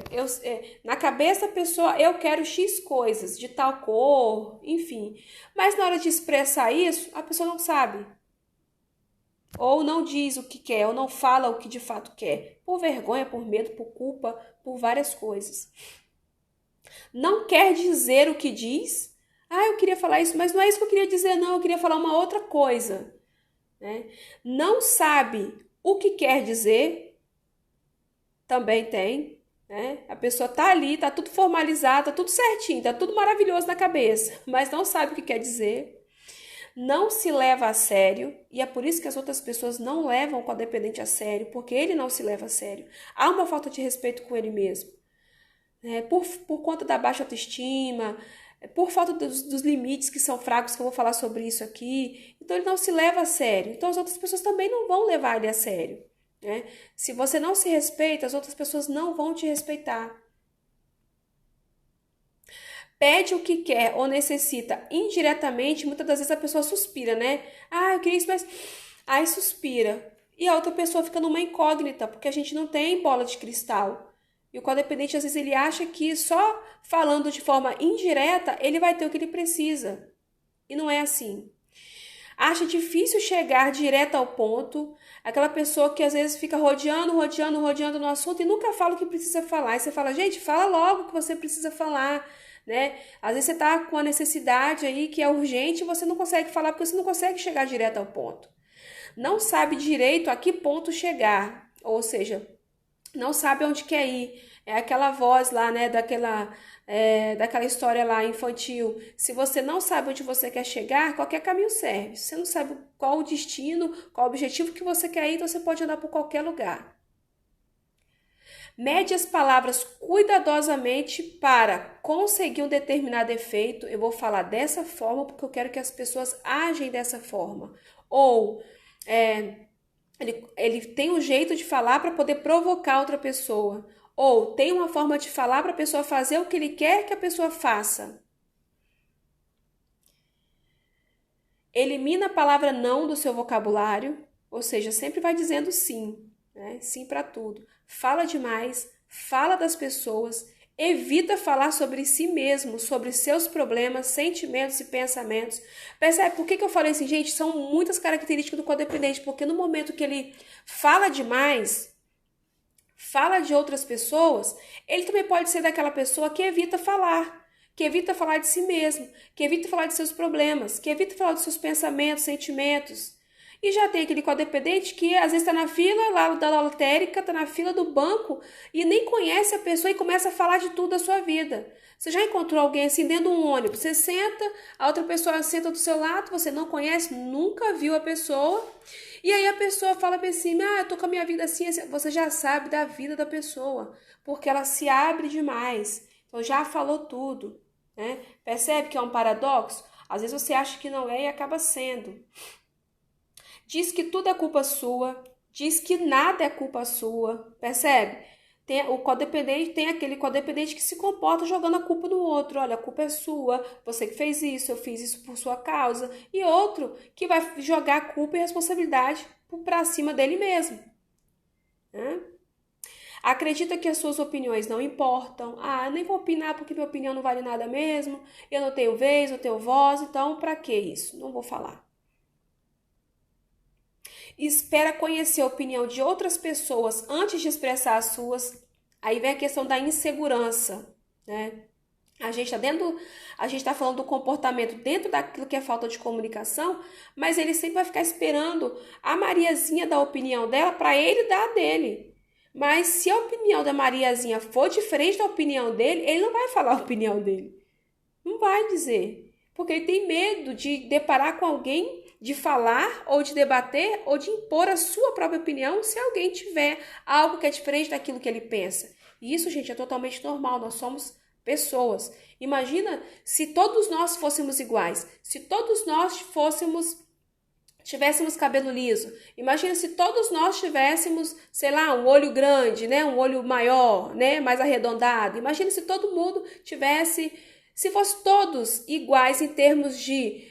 Na cabeça da pessoa, eu quero X coisas, de tal cor, enfim. Mas na hora de expressar isso, a pessoa não sabe. ou não diz o que quer, ou não fala o que de fato quer, por vergonha, por medo, por culpa, por várias coisas. Não quer dizer o que diz. Ah, eu queria falar isso, mas não é isso que eu queria dizer, não, eu queria falar uma outra coisa, né? Não sabe o que quer dizer, também tem, né? A pessoa tá ali, tá tudo formalizado, tá tudo certinho, tá tudo maravilhoso na cabeça, mas não sabe o que quer dizer. Não se leva a sério, e é por isso que as outras pessoas não levam o codependente a sério, porque ele não se leva a sério. Há uma falta de respeito com ele mesmo, né? Por conta da baixa autoestima, por falta dos limites que são fracos, que eu vou falar sobre isso aqui. Então ele não se leva a sério. Então as outras pessoas também não vão levar ele a sério, né? Se você não se respeita, as outras pessoas não vão te respeitar. Pede o que quer ou necessita indiretamente, muitas das vezes a pessoa suspira, né? Ah, eu queria isso, mas. Aí suspira. E a outra pessoa fica numa incógnita, porque a gente não tem bola de cristal. E o codependente, às vezes, ele acha que só falando de forma indireta, ele vai ter o que ele precisa. E não é assim. Acha difícil chegar direto ao ponto. Aquela pessoa que às vezes fica rodeando no assunto e nunca fala o que precisa falar. E você fala, gente, fala logo o que você precisa falar, né? Às vezes você tá com a necessidade aí que é urgente e você não consegue falar porque você não consegue chegar direto ao ponto. Não sabe direito a que ponto chegar. Ou seja, não sabe onde quer ir. É aquela voz lá, né, daquela história lá infantil. Se você não sabe onde você quer chegar, qualquer caminho serve. Se você não sabe qual o destino, qual o objetivo que você quer ir, então você pode andar por qualquer lugar. Mede as palavras cuidadosamente para conseguir um determinado efeito. Eu vou falar dessa forma porque eu quero que as pessoas agem dessa forma. Ou ele tem um jeito de falar para poder provocar outra pessoa. Ou tem uma forma de falar para a pessoa fazer o que ele quer que a pessoa faça. Elimina a palavra não do seu vocabulário, ou seja, sempre vai dizendo sim, né? Sim para tudo. Fala demais, fala das pessoas, evita falar sobre si mesmo, sobre seus problemas, sentimentos e pensamentos. Percebe por que eu falei assim, gente? São muitas características do codependente, porque no momento que ele fala demais, fala de outras pessoas, ele também pode ser daquela pessoa que evita falar de si mesmo, que evita falar de seus problemas, que evita falar dos seus pensamentos, sentimentos. E já tem aquele codependente que às vezes está na fila lá da lotérica, está na fila do banco e nem conhece a pessoa e começa a falar de tudo da sua vida. Você já encontrou alguém assim dentro de um ônibus? Você senta, a outra pessoa senta do seu lado, você não conhece, nunca viu a pessoa. E aí a pessoa fala pra cima, eu tô com a minha vida assim, assim. Você já sabe da vida da pessoa, porque ela se abre demais. Então já falou tudo, né? Percebe que é um paradoxo? Às vezes você acha que não é e acaba sendo. Diz que tudo é culpa sua, diz que nada é culpa sua, percebe? Tem aquele codependente que se comporta jogando a culpa no outro. Olha, a culpa é sua, você que fez isso, eu fiz isso por sua causa. E outro que vai jogar a culpa e a responsabilidade para cima dele mesmo, né? Acredita que as suas opiniões não importam. Eu nem vou opinar porque minha opinião não vale nada mesmo. Eu não tenho vez, não tenho voz, então para que isso? Não vou falar. Espera conhecer a opinião de outras pessoas antes de expressar as suas. Aí vem a questão da insegurança, né? A gente está falando do comportamento dentro daquilo que é falta de comunicação, mas ele sempre vai ficar esperando a Mariazinha dar a opinião dela para ele dar a dele. Mas se a opinião da Mariazinha for diferente da opinião dele, ele não vai falar a opinião dele. Não vai dizer. Porque ele tem medo de deparar com alguém, de falar ou de debater ou de impor a sua própria opinião se alguém tiver algo que é diferente daquilo que ele pensa. E isso, gente, é totalmente normal. Nós somos pessoas. Imagina se todos nós fôssemos iguais. Se todos nós tivéssemos cabelo liso. Imagina se todos nós tivéssemos, sei lá, um olho grande, né? Um olho maior, né? Mais arredondado. Imagina se todo mundo tivesse, se fossem todos iguais em termos de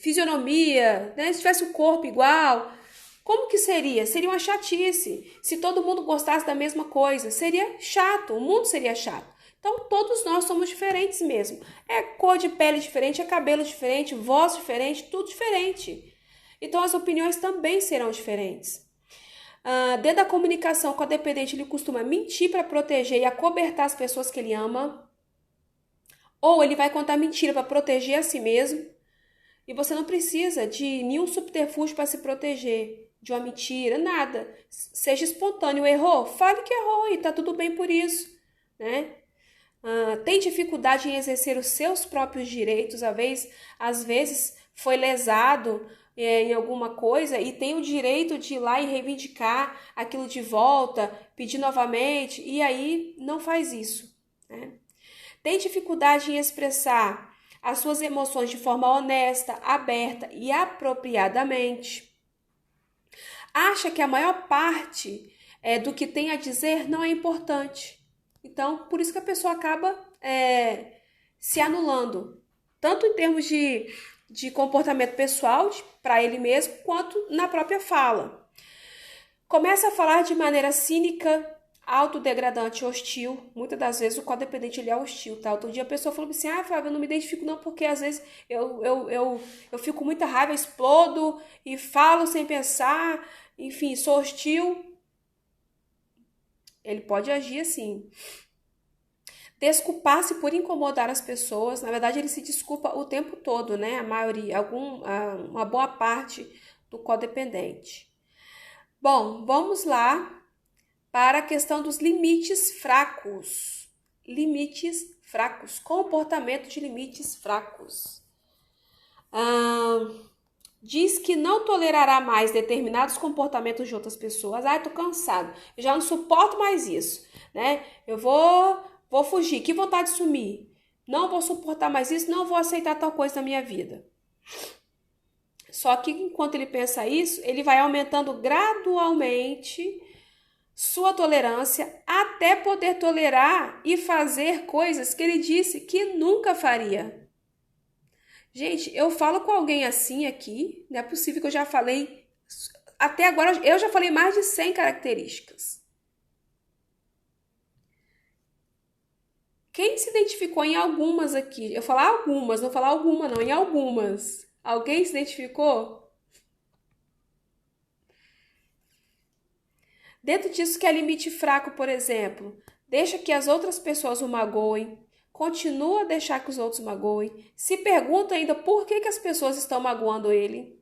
fisionomia, né? Se tivesse o corpo igual, como que seria? Seria uma chatice. Se todo mundo gostasse da mesma coisa, seria chato, o mundo seria chato. Então, todos nós somos diferentes mesmo. É cor de pele diferente, é cabelo diferente, voz diferente, tudo diferente. Então, as opiniões também serão diferentes. Dentro da comunicação com a dependente, ele costuma mentir para proteger e acobertar as pessoas que ele ama. Ou ele vai contar mentira para proteger a si mesmo. E você não precisa de nenhum subterfúgio para se proteger de uma mentira, nada. Seja espontâneo. Errou? Fale que errou e tá tudo bem por isso, né? Tem dificuldade em exercer os seus próprios direitos, às vezes foi lesado em alguma coisa e tem o direito de ir lá e reivindicar aquilo de volta, pedir novamente, e aí não faz isso, né? Tem dificuldade em expressar as suas emoções de forma honesta, aberta e apropriadamente. Acha que a maior parte do que tem a dizer não é importante. Então, por isso que a pessoa acaba se anulando, tanto em termos de comportamento pessoal para ele mesmo, quanto na própria fala. Começa a falar de maneira cínica, autodegradante, hostil. Muitas das vezes o codependente ele é hostil, tá? Outro dia a pessoa falou assim, Flávia, eu não me identifico não, porque às vezes eu fico com muita raiva, explodo e falo sem pensar, enfim, sou hostil. Ele pode agir assim. Desculpar-se por incomodar as pessoas. Na verdade, ele se desculpa o tempo todo, né? A maioria, uma boa parte do codependente. Bom, vamos lá para a questão dos limites fracos. Limites fracos. Comportamento de limites fracos. Diz que não tolerará mais determinados comportamentos de outras pessoas. Tô cansado. Eu já não suporto mais isso, né? Eu vou fugir. Que vontade de sumir. Não vou suportar mais isso. Não vou aceitar tal coisa na minha vida. Só que enquanto ele pensa isso, ele vai aumentando gradualmente sua tolerância até poder tolerar e fazer coisas que ele disse que nunca faria. Gente, eu falo com alguém assim aqui, não é possível que eu já falei, até agora eu já falei mais de 100 características. Quem se identificou em algumas aqui? Eu falar algumas, não falar alguma não, em algumas. Alguém se identificou? Dentro disso que é limite fraco, por exemplo, deixa que as outras pessoas o magoem, continua a deixar que os outros magoem, se pergunta ainda por que as pessoas estão magoando ele.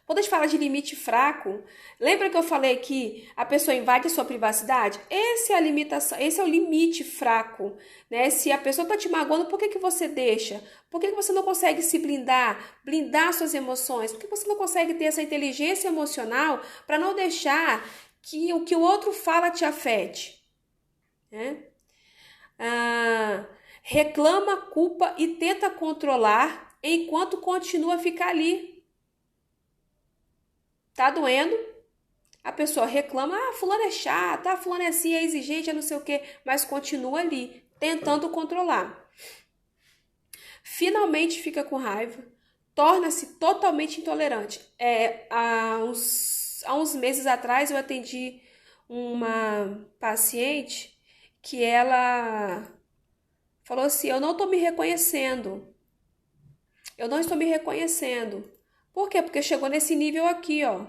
Quando a gente fala de limite fraco, lembra que eu falei que a pessoa invade a sua privacidade? Essa é a limitação, esse é o limite fraco, né? Se a pessoa está te magoando, por que você deixa? Por que você não consegue se blindar suas emoções? Por que você não consegue ter essa inteligência emocional para não deixar que o que o outro fala te afete? Né? Reclama, culpa e tenta controlar enquanto continua a ficar ali. Tá doendo? A pessoa reclama, fulano é chata, fulano é assim, é exigente, é não sei o quê, mas continua ali, tentando controlar. Finalmente fica com raiva, torna-se totalmente intolerante. Há uns meses atrás eu atendi uma paciente que ela falou assim, eu não estou me reconhecendo. Eu não estou me reconhecendo. Por quê? Porque chegou nesse nível aqui, ó.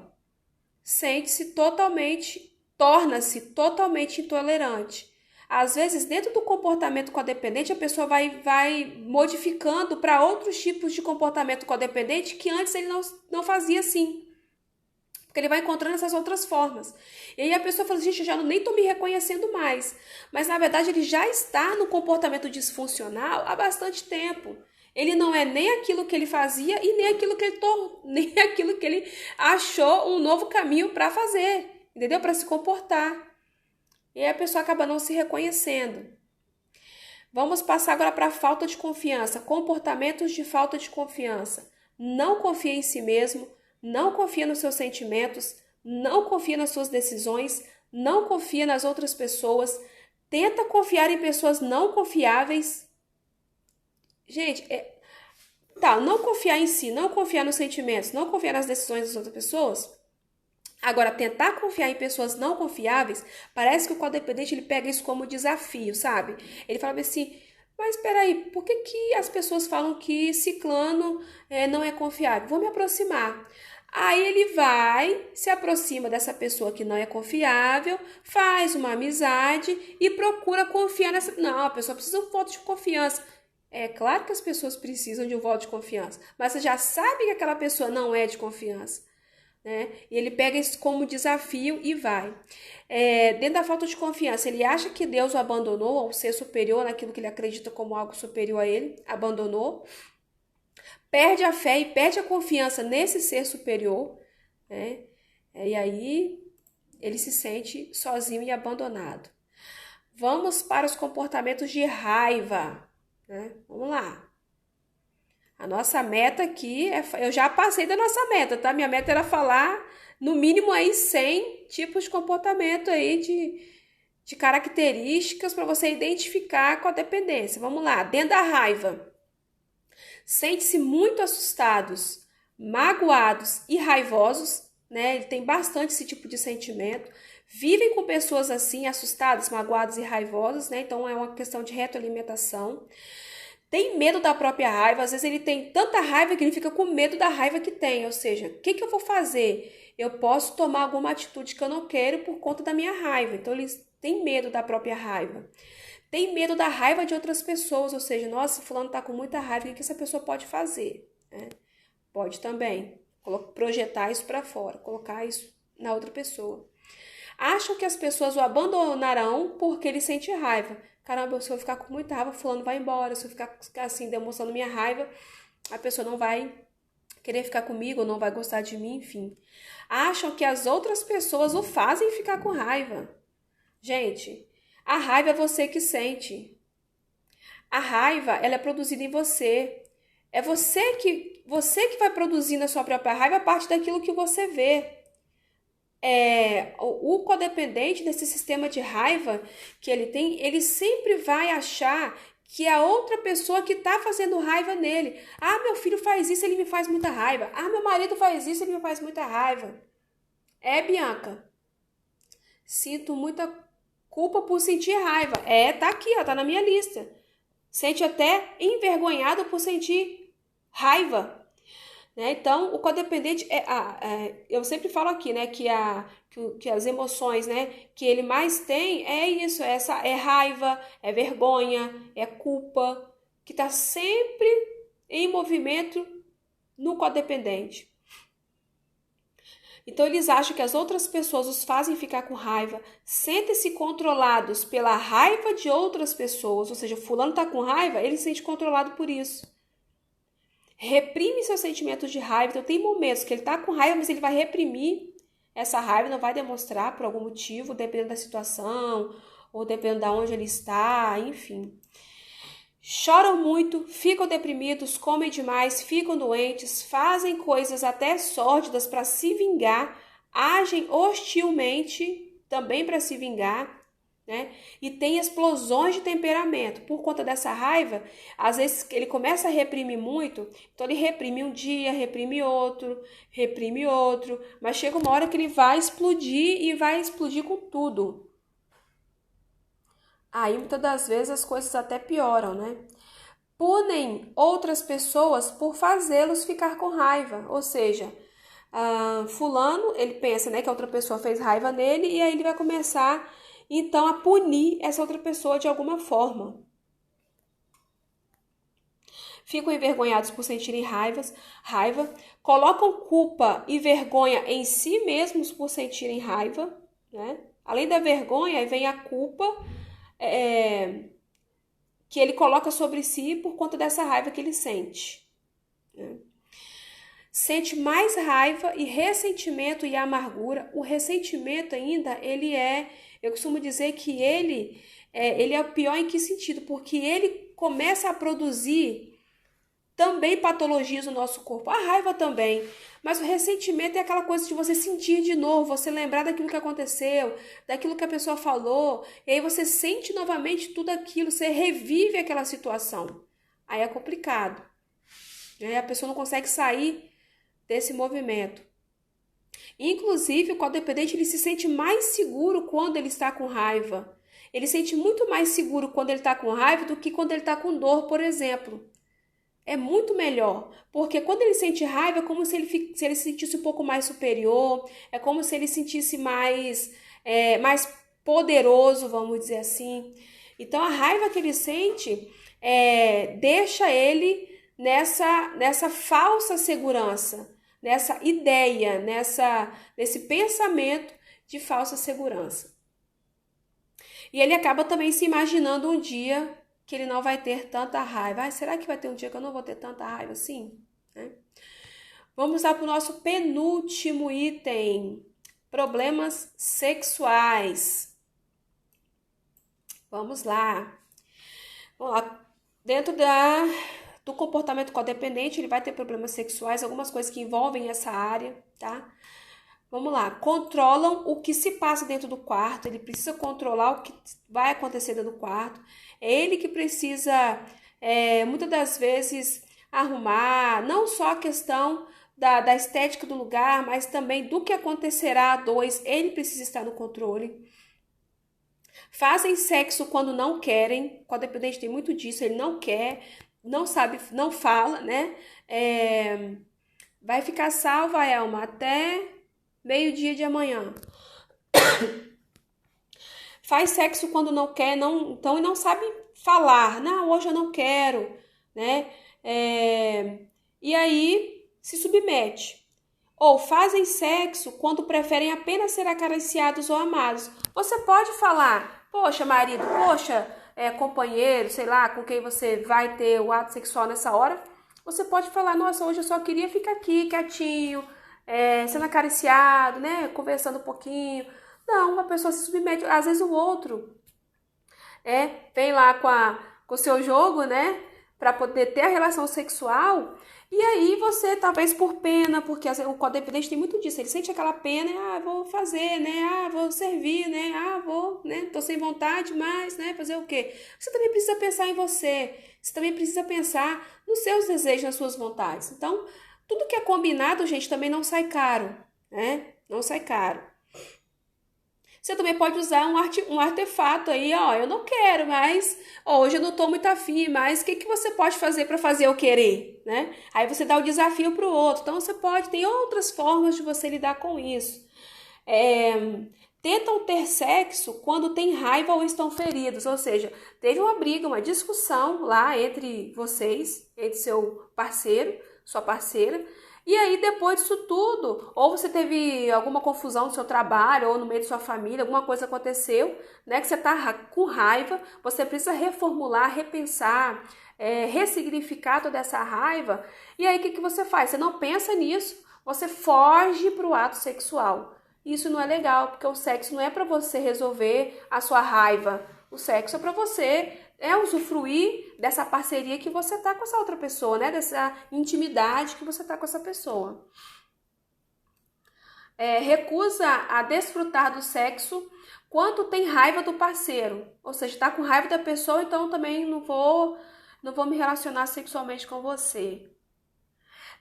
Sente-se totalmente, torna-se totalmente intolerante. Às vezes, dentro do comportamento codependente, a pessoa vai modificando para outros tipos de comportamento codependente que antes ele não fazia assim. Porque ele vai encontrando essas outras formas. E aí a pessoa fala, gente, eu já nem estou me reconhecendo mais. Mas, na verdade, ele já está no comportamento disfuncional há bastante tempo. Ele não é nem aquilo que ele fazia e nem aquilo que ele achou um novo caminho para fazer, entendeu? Para se comportar. E aí a pessoa acaba não se reconhecendo. Vamos passar agora para a falta de confiança. Comportamentos de falta de confiança. Não confia em si mesmo, não confia nos seus sentimentos, não confia nas suas decisões, não confia nas outras pessoas, tenta confiar em pessoas não confiáveis. Gente, não confiar em si, não confiar nos sentimentos, não confiar nas decisões das outras pessoas, Agora, tentar confiar em pessoas não confiáveis, parece que o codependente ele pega isso como desafio, sabe? Ele fala assim, mas peraí, por que que as pessoas falam que ciclano não é confiável? Vou me aproximar. Aí ele vai, se aproxima dessa pessoa que não é confiável, faz uma amizade e procura confiar nessa... Não, a pessoa precisa de um voto de confiança. É claro que as pessoas precisam de um voto de confiança, mas você já sabe que aquela pessoa não é de confiança, né? E ele pega isso como desafio e vai. Dentro da falta de confiança, ele acha que Deus o abandonou, ao ser superior naquilo que ele acredita como algo superior a ele, abandonou, perde a fé e perde a confiança nesse ser superior, né? E aí ele se sente sozinho e abandonado. Vamos para os comportamentos de raiva, né? Vamos lá. A nossa meta aqui, eu já passei da nossa meta, tá? Minha meta era falar, no mínimo, aí 100 tipos de comportamento aí, de características para você identificar com a dependência. Vamos lá, dentro da raiva. Sente-se muito assustados, magoados e raivosos, né? Ele tem bastante esse tipo de sentimento. Vivem com pessoas assim, assustadas, magoadas e raivosas, né? Então é uma questão de retroalimentação. Tem medo da própria raiva, às vezes ele tem tanta raiva que ele fica com medo da raiva que tem, ou seja, o que eu vou fazer? Eu posso tomar alguma atitude que eu não quero por conta da minha raiva, então eles têm medo da própria raiva. Tem medo da raiva de outras pessoas, ou seja, nossa, fulano tá com muita raiva, o que essa pessoa pode fazer? Pode também projetar isso para fora, colocar isso na outra pessoa. Acham que as pessoas o abandonarão porque ele sente raiva. Caramba, se eu ficar com muita raiva, fulano vai embora. Se eu ficar assim, demonstrando minha raiva, a pessoa não vai querer ficar comigo, ou não vai gostar de mim, enfim. Acham que as outras pessoas o fazem ficar com raiva. Gente, a raiva é você que sente. A raiva, ela é produzida em você. É você que vai produzindo a sua própria raiva a partir daquilo que você vê. O codependente desse sistema de raiva que ele tem, ele sempre vai achar que é a outra pessoa que está fazendo raiva nele. Ah, meu filho faz isso, ele me faz muita raiva. Ah, meu marido faz isso, ele me faz muita raiva. Bianca, sinto muita culpa por sentir raiva. Tá aqui, ó, tá na minha lista. Sente até envergonhado por sentir raiva. Né? Então, o codependente eu sempre falo aqui, né, que as emoções, né, que ele mais tem é isso, é raiva, é vergonha, é culpa, que está sempre em movimento no codependente. Então, eles acham que as outras pessoas os fazem ficar com raiva, sentem-se controlados pela raiva de outras pessoas, ou seja, fulano está com raiva, ele se sente controlado por isso. Reprime seus sentimentos de raiva. Então tem momentos que ele tá com raiva, mas ele vai reprimir essa raiva, não vai demonstrar por algum motivo, dependendo da situação, ou dependendo de onde ele está, enfim. Choram muito, ficam deprimidos, comem demais, ficam doentes, fazem coisas até sórdidas para se vingar, agem hostilmente também para se vingar, né? E tem explosões de temperamento. Por conta dessa raiva, às vezes ele começa a reprimir muito, então ele reprime um dia, reprime outro, mas chega uma hora que ele vai explodir e vai explodir com tudo. Aí muitas das vezes as coisas até pioram, né? Punem outras pessoas por fazê-los ficar com raiva, ou seja, fulano, ele pensa, né, que a outra pessoa fez raiva nele e aí ele vai começar então a punir essa outra pessoa de alguma forma. Ficam envergonhados por sentirem raiva, colocam culpa e vergonha em si mesmos por sentirem raiva, né? Além da vergonha, aí vem a culpa que ele coloca sobre si por conta dessa raiva que ele sente, né? Sente mais raiva e ressentimento e amargura. O ressentimento ainda, eu costumo dizer que ele é o pior em que sentido? Porque ele começa a produzir também patologias no nosso corpo. A raiva também. Mas o ressentimento é aquela coisa de você sentir de novo, você lembrar daquilo que aconteceu, daquilo que a pessoa falou, e aí você sente novamente tudo aquilo, você revive aquela situação. Aí é complicado. A pessoa não consegue sair desse movimento. Inclusive, o codependente ele se sente mais seguro quando ele está com raiva. Ele sente muito mais seguro quando ele está com raiva do que quando ele está com dor, por exemplo. É muito melhor, porque quando ele sente raiva é como se ele se sentisse um pouco mais superior, é como se ele sentisse mais poderoso, vamos dizer assim. Então, a raiva que ele sente deixa ele nessa falsa segurança, nessa ideia, nesse pensamento de falsa segurança. E ele acaba também se imaginando um dia que ele não vai ter tanta raiva. Ah, será que vai ter um dia que eu não vou ter tanta raiva assim? Né? Vamos lá para o nosso penúltimo item. Problemas sexuais. Vamos lá. Dentro do comportamento codependente, ele vai ter problemas sexuais, algumas coisas que envolvem essa área, tá? Vamos lá, controlam o que se passa dentro do quarto, ele precisa controlar o que vai acontecer dentro do quarto, é ele que precisa, muitas das vezes, arrumar, não só a questão da estética do lugar, mas também do que acontecerá a dois, ele precisa estar no controle. Fazem sexo quando não querem, o codependente tem muito disso, ele não quer, não sabe, não fala, né? Vai ficar salva, Elma, até meio-dia de amanhã. Faz sexo quando não quer, então e não sabe falar. Não, hoje eu não quero, né? E aí se submete. Ou fazem sexo quando preferem apenas ser acariciados ou amados. Você pode falar, poxa, marido, poxa, companheiro, sei lá, com quem você vai ter o ato sexual nessa hora. Você pode falar, nossa, hoje eu só queria ficar aqui, quietinho, sendo acariciado, né? Conversando um pouquinho. Não, uma pessoa se submete. Às vezes o outro vem lá com o seu jogo, né? Para poder ter a relação sexual. E aí você, talvez por pena, porque o codependente tem muito disso. Ele sente aquela pena, vou fazer, né? Vou servir, né? Vou, né? Tô sem vontade, mas, né? Fazer o quê? Você também precisa pensar em você. Você também precisa pensar nos seus desejos, nas suas vontades. Então, tudo que é combinado, gente, também não sai caro, né? Não sai caro. Você também pode usar um artefato aí, eu não quero, mas hoje eu não tô muito afim, mas o que você pode fazer para fazer eu querer, né? Aí você dá o desafio para o outro. Então você tem outras formas de você lidar com isso. Tentam ter sexo quando têm raiva ou estão feridos, ou seja, teve uma briga, uma discussão lá entre vocês, entre seu parceiro, sua parceira, e aí depois disso tudo, ou você teve alguma confusão no seu trabalho, ou no meio de sua família, alguma coisa aconteceu, né, que você tá com raiva, você precisa reformular, repensar, ressignificar toda essa raiva, e aí o que você faz? Você não pensa nisso, você foge para o ato sexual. Isso não é legal, porque o sexo não é para você resolver a sua raiva. O sexo é para você usufruir dessa parceria que você tá com essa outra pessoa, né? Dessa intimidade que você tá com essa pessoa. Recusa a desfrutar do sexo quando tem raiva do parceiro. Ou seja, tá com raiva da pessoa, então também não vou me relacionar sexualmente com você.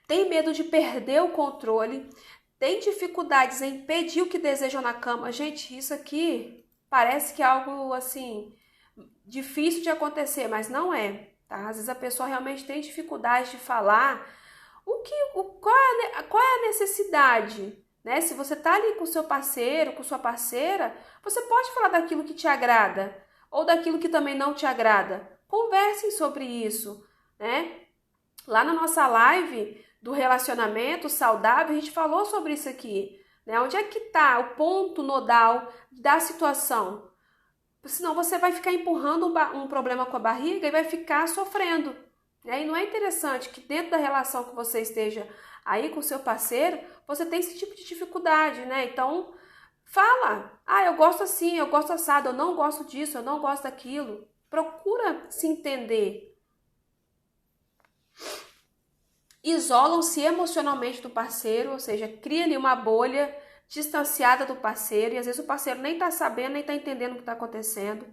Tem medo de perder o controle. Tem dificuldades em pedir o que desejam na cama. Gente, isso aqui parece que é algo, assim, difícil de acontecer, mas não é, tá? Às vezes a pessoa realmente tem dificuldade de falar qual é a necessidade, né? Se você tá ali com seu parceiro, com sua parceira, você pode falar daquilo que te agrada ou daquilo que também não te agrada. Conversem sobre isso, né? Lá na nossa live do relacionamento saudável, a gente falou sobre isso aqui, né? Onde é que tá o ponto nodal da situação? Senão você vai ficar empurrando um problema com a barriga e vai ficar sofrendo, né? E não é interessante que dentro da relação que você esteja aí com o seu parceiro, você tem esse tipo de dificuldade, né? Então, fala, eu gosto assim, eu gosto assado, eu não gosto disso, eu não gosto daquilo. Procura se entender. Isolam-se emocionalmente do parceiro, ou seja, cria ali uma bolha distanciada do parceiro, e às vezes o parceiro nem tá sabendo, nem tá entendendo o que tá acontecendo.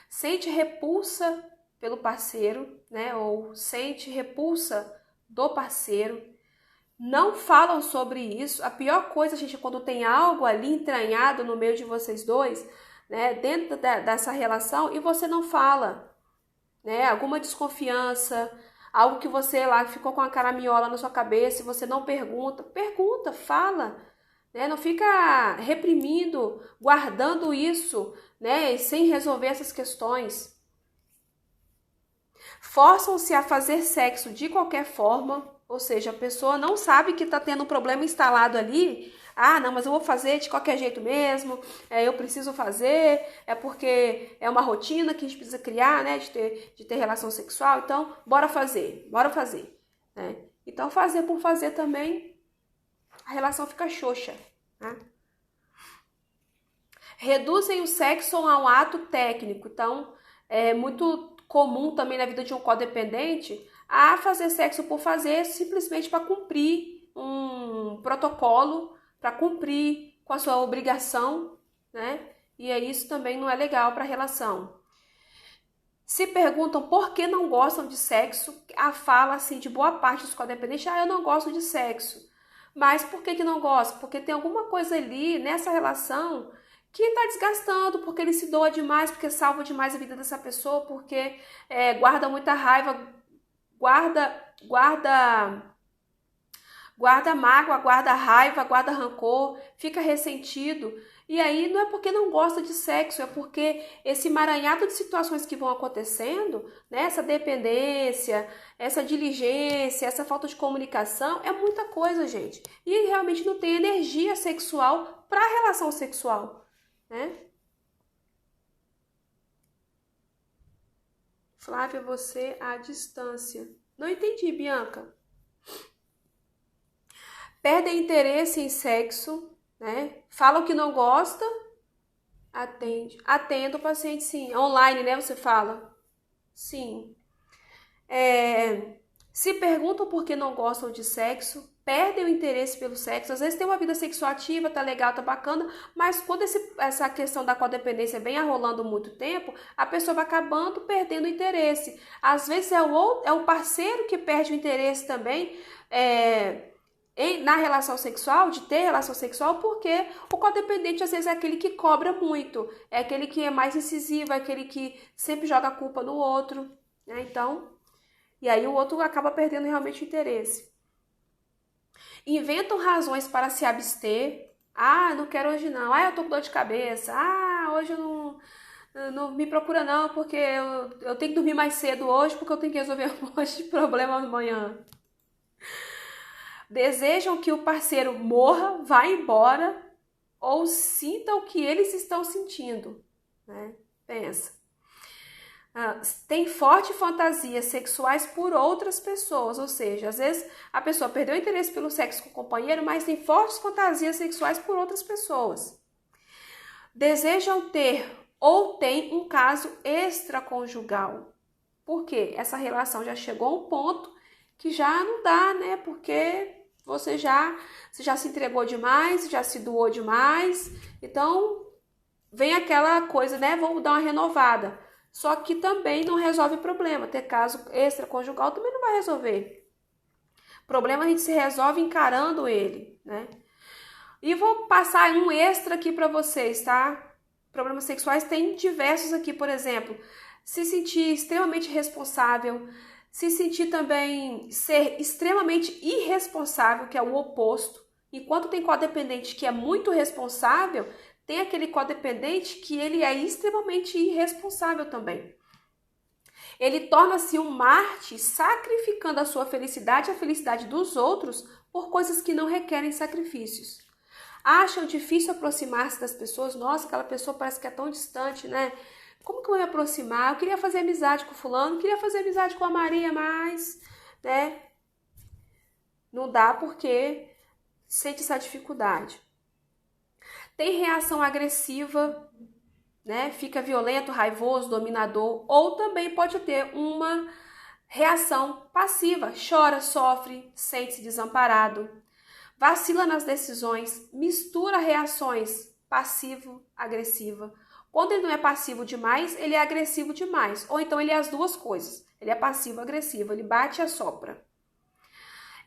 Sente repulsa pelo parceiro, né? Ou sente repulsa do parceiro. não falam sobre isso. A pior coisa, gente, é quando tem algo ali entranhado no meio de vocês dois, né, dentro dessa relação, e você não fala, né, alguma desconfiança, algo que você lá ficou com a caraminhola na sua cabeça e você não pergunta, fala, né, não fica reprimindo, guardando isso, né, sem resolver essas questões. Forçam-se a fazer sexo de qualquer forma, ou seja, a pessoa não sabe que está tendo um problema instalado ali. Ah, não, mas eu vou fazer de qualquer jeito mesmo, eu preciso fazer, é porque é uma rotina que a gente precisa criar, né, de ter relação sexual, então bora fazer, né? Então fazer por fazer também, a relação fica xoxa, né? Reduzem o sexo a um ato técnico, então é muito comum também na vida de um codependente a fazer sexo por fazer, simplesmente para cumprir um protocolo, para cumprir com a sua obrigação, né? E aí isso também não é legal para a relação. Se perguntam por que não gostam de sexo, a fala assim de boa parte dos codependentes, eu não gosto de sexo. Mas por que não gosta? Porque tem alguma coisa ali nessa relação que está desgastando, porque ele se doa demais, porque salva demais a vida dessa pessoa, porque guarda muita raiva, guarda mágoa, guarda raiva, guarda rancor, fica ressentido. E aí não é porque não gosta de sexo, é porque esse emaranhado de situações que vão acontecendo, né, essa dependência, essa diligência, essa falta de comunicação, é muita coisa, gente. E realmente não tem energia sexual para a relação sexual, né? Flávia, você à distância. Não entendi, Bianca. Perdem interesse em sexo, né? Falam que não gosta, atende o paciente, sim. Online, né? Você fala? Sim. Se perguntam por que não gostam de sexo, perdem o interesse pelo sexo. Às vezes tem uma vida sexual ativa, tá legal, tá bacana, mas quando essa questão da codependência vem arrolando muito tempo, a pessoa vai acabando perdendo o interesse. Às vezes é o parceiro que perde o interesse também, na relação sexual, de ter relação sexual, porque o codependente às vezes é aquele que cobra muito, é aquele que é mais incisivo, é aquele que sempre joga a culpa no outro, né? Então, e aí o outro acaba perdendo realmente o interesse. Inventam razões para se abster. Ah, não quero hoje não. Ah, eu tô com dor de cabeça. Ah, hoje eu não me procura não, porque eu tenho que dormir mais cedo hoje, porque eu tenho que resolver um monte de problema amanhã. Desejam que o parceiro morra, vá embora ou sinta o que eles estão sentindo, né? Pensa. Tem forte fantasias sexuais por outras pessoas, ou seja, às vezes a pessoa perdeu o interesse pelo sexo com o companheiro, mas tem fortes fantasias sexuais por outras pessoas. Desejam ter ou tem um caso extraconjugal. Por quê? Essa relação já chegou a um ponto que já não dá, né? Porque você já se entregou demais, já se doou demais. Então, vem aquela coisa, né? Vamos dar uma renovada. Só que também não resolve o problema. Ter caso extraconjugal também não vai resolver. Problema a gente se resolve encarando ele, né? E vou passar um extra aqui para vocês, tá? Problemas sexuais tem diversos aqui, por exemplo, se sentir extremamente responsável, se sentir também ser extremamente irresponsável, que é o oposto. Enquanto tem codependente que é muito responsável, tem aquele codependente que ele é extremamente irresponsável também. Ele torna-se um Marte, sacrificando a sua felicidade e a felicidade dos outros por coisas que não requerem sacrifícios. Acham difícil aproximar-se das pessoas. Nossa, aquela pessoa parece que é tão distante, né? Como que eu vou me aproximar? Eu queria fazer amizade com fulano, queria fazer amizade com a Maria, mas, né? Não dá porque sente essa dificuldade. Tem reação agressiva, né? Fica violento, raivoso, dominador, ou também pode ter uma reação passiva, chora, sofre, sente-se desamparado, vacila nas decisões, mistura reações passivo-agressiva. Quando ele não é passivo demais, ele é agressivo demais, ou então ele é as duas coisas, ele é passivo-agressivo, ele bate e assopra.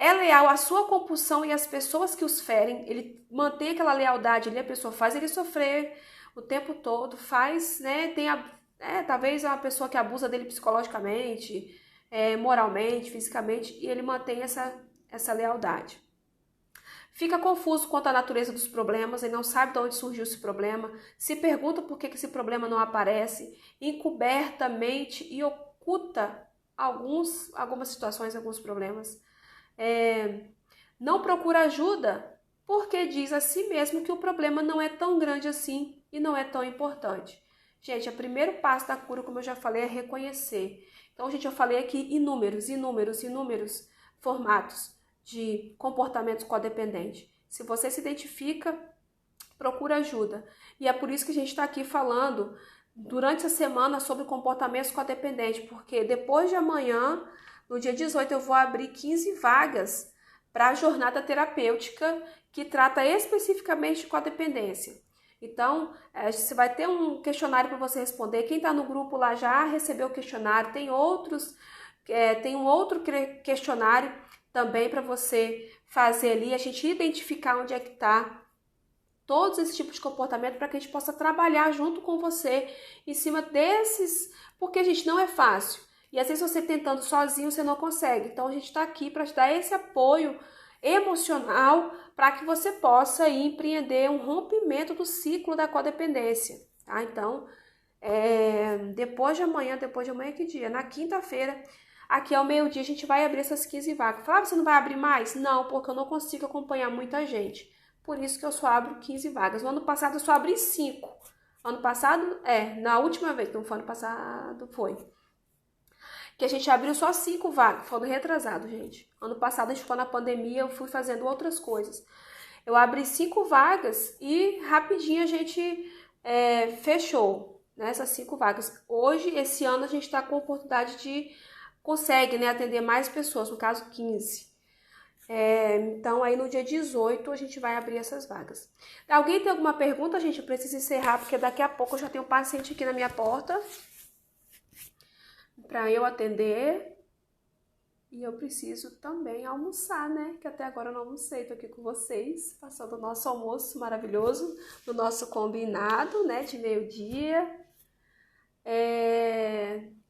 é leal à sua compulsão e às pessoas que os ferem, ele mantém aquela lealdade ali, a pessoa faz ele sofrer o tempo todo, faz, né, talvez é uma pessoa que abusa dele psicologicamente, moralmente, fisicamente, e ele mantém essa lealdade. Fica confuso quanto à natureza dos problemas, ele não sabe de onde surgiu esse problema, se pergunta por que esse problema não aparece, encobertamente e oculta algumas situações, alguns problemas. Não procura ajuda porque diz a si mesmo que o problema não é tão grande assim e não é tão importante. Gente, o primeiro passo da cura, como eu já falei, é reconhecer. Então, gente, eu falei aqui inúmeros formatos de comportamento codependente. Se você se identifica, procura ajuda. E é por isso que a gente está aqui falando durante a semana sobre comportamentos codependentes, porque depois de amanhã, no dia 18, eu vou abrir 15 vagas para a jornada terapêutica que trata especificamente de codependência. Então, você vai ter um questionário para você responder. Quem está no grupo lá já recebeu o questionário. Tem um outro questionário também para você fazer ali, a gente identificar onde é que está todos esses tipos de comportamento para que a gente possa trabalhar junto com você em cima desses, porque, gente, não é fácil. E às vezes você tentando sozinho, você não consegue. Então, a gente está aqui para te dar esse apoio emocional para que você possa empreender um rompimento do ciclo da codependência, tá? Então, depois de amanhã que dia? Na quinta-feira, aqui ao meio-dia, a gente vai abrir essas 15 vagas. Fala, você não vai abrir mais? Não, porque eu não consigo acompanhar muita gente. Por isso que eu só abro 15 vagas. No ano passado, eu só abri 5. Ano passado, na última vez, não foi ano passado, foi. Que a gente abriu só 5 vagas, foi ano retrasado, gente. Ano passado a gente ficou na pandemia, eu fui fazendo outras coisas. Eu abri 5 vagas e rapidinho a gente fechou, né, essas 5 vagas. Hoje, esse ano, a gente está com a oportunidade de consegue, né, atender mais pessoas, no caso 15. Então, aí no dia 18 a gente vai abrir essas vagas. Alguém tem alguma pergunta, gente? Eu preciso encerrar, porque daqui a pouco eu já tenho um paciente aqui na minha porta para eu atender. E eu preciso também almoçar, né? Que até agora eu não almocei, tô aqui com vocês, passando o nosso almoço maravilhoso, do nosso combinado, né, de meio-dia.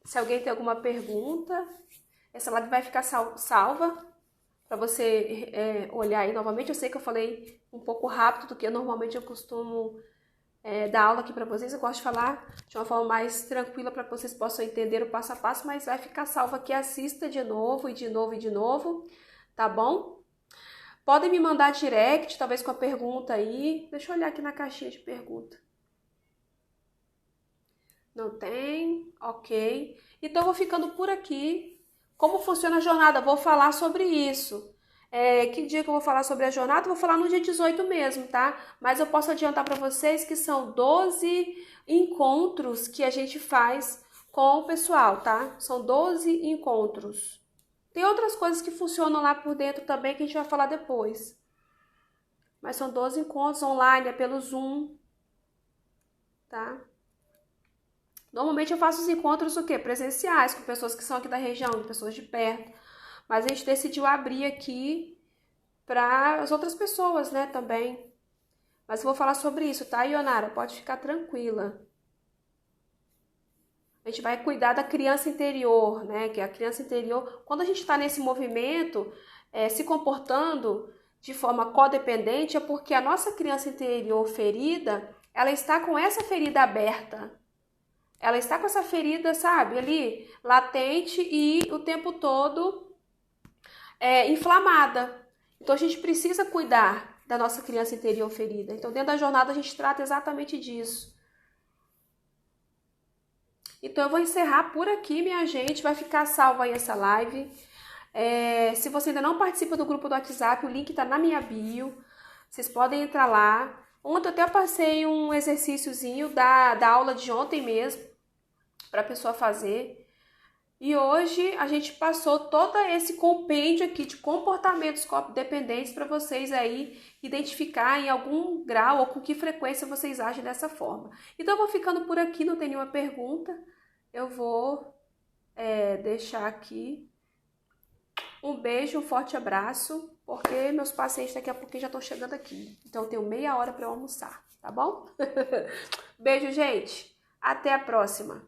Se alguém tem alguma pergunta, essa live vai ficar salva para você olhar aí novamente. Eu sei que eu falei um pouco rápido do que normalmente eu costumo dar aula aqui para vocês. Eu gosto de falar de uma forma mais tranquila para que vocês possam entender o passo a passo, mas vai ficar salvo aqui. Assista de novo e de novo e de novo, tá bom? Podem me mandar direct, talvez com a pergunta aí. Deixa eu olhar aqui na caixinha de pergunta. Não tem? Ok. Então, eu vou ficando por aqui. Como funciona a jornada? Vou falar sobre isso. Que dia que eu vou falar sobre a jornada? Vou falar no dia 18 mesmo, tá? Mas eu posso adiantar para vocês que são 12 encontros que a gente faz com o pessoal, tá? São 12 encontros. Tem outras coisas que funcionam lá por dentro também que a gente vai falar depois. Mas são 12 encontros online, é pelo Zoom, tá? Normalmente eu faço os encontros o quê? Presenciais, com pessoas que são aqui da região, com pessoas de perto. Mas a gente decidiu abrir aqui para as outras pessoas, né, também. Mas eu vou falar sobre isso, tá, Ionara? Pode ficar tranquila. A gente vai cuidar da criança interior, né? Que é a criança interior. Quando a gente está nesse movimento, se comportando de forma codependente, é porque a nossa criança interior ferida, ela está com essa ferida aberta. Ela está com essa ferida, sabe, ali, latente e o tempo todo inflamada. Então, a gente precisa cuidar da nossa criança interior ferida. Então, dentro da jornada, a gente trata exatamente disso. Então, eu vou encerrar por aqui, minha gente. Vai ficar salva aí essa live. Se você ainda não participa do grupo do WhatsApp, o link tá na minha bio. Vocês podem entrar lá. Ontem eu até passei um exercíciozinho da aula de ontem mesmo, para a pessoa fazer. E hoje a gente passou todo esse compêndio aqui de comportamentos codependentes para vocês aí identificar em algum grau ou com que frequência vocês agem dessa forma. Então eu vou ficando por aqui, não tem nenhuma pergunta. Eu vou deixar aqui Um beijo, um forte abraço, porque meus pacientes daqui a pouquinho já estão chegando aqui. Então eu tenho meia hora para eu almoçar, tá bom? Beijo, gente. Até a próxima.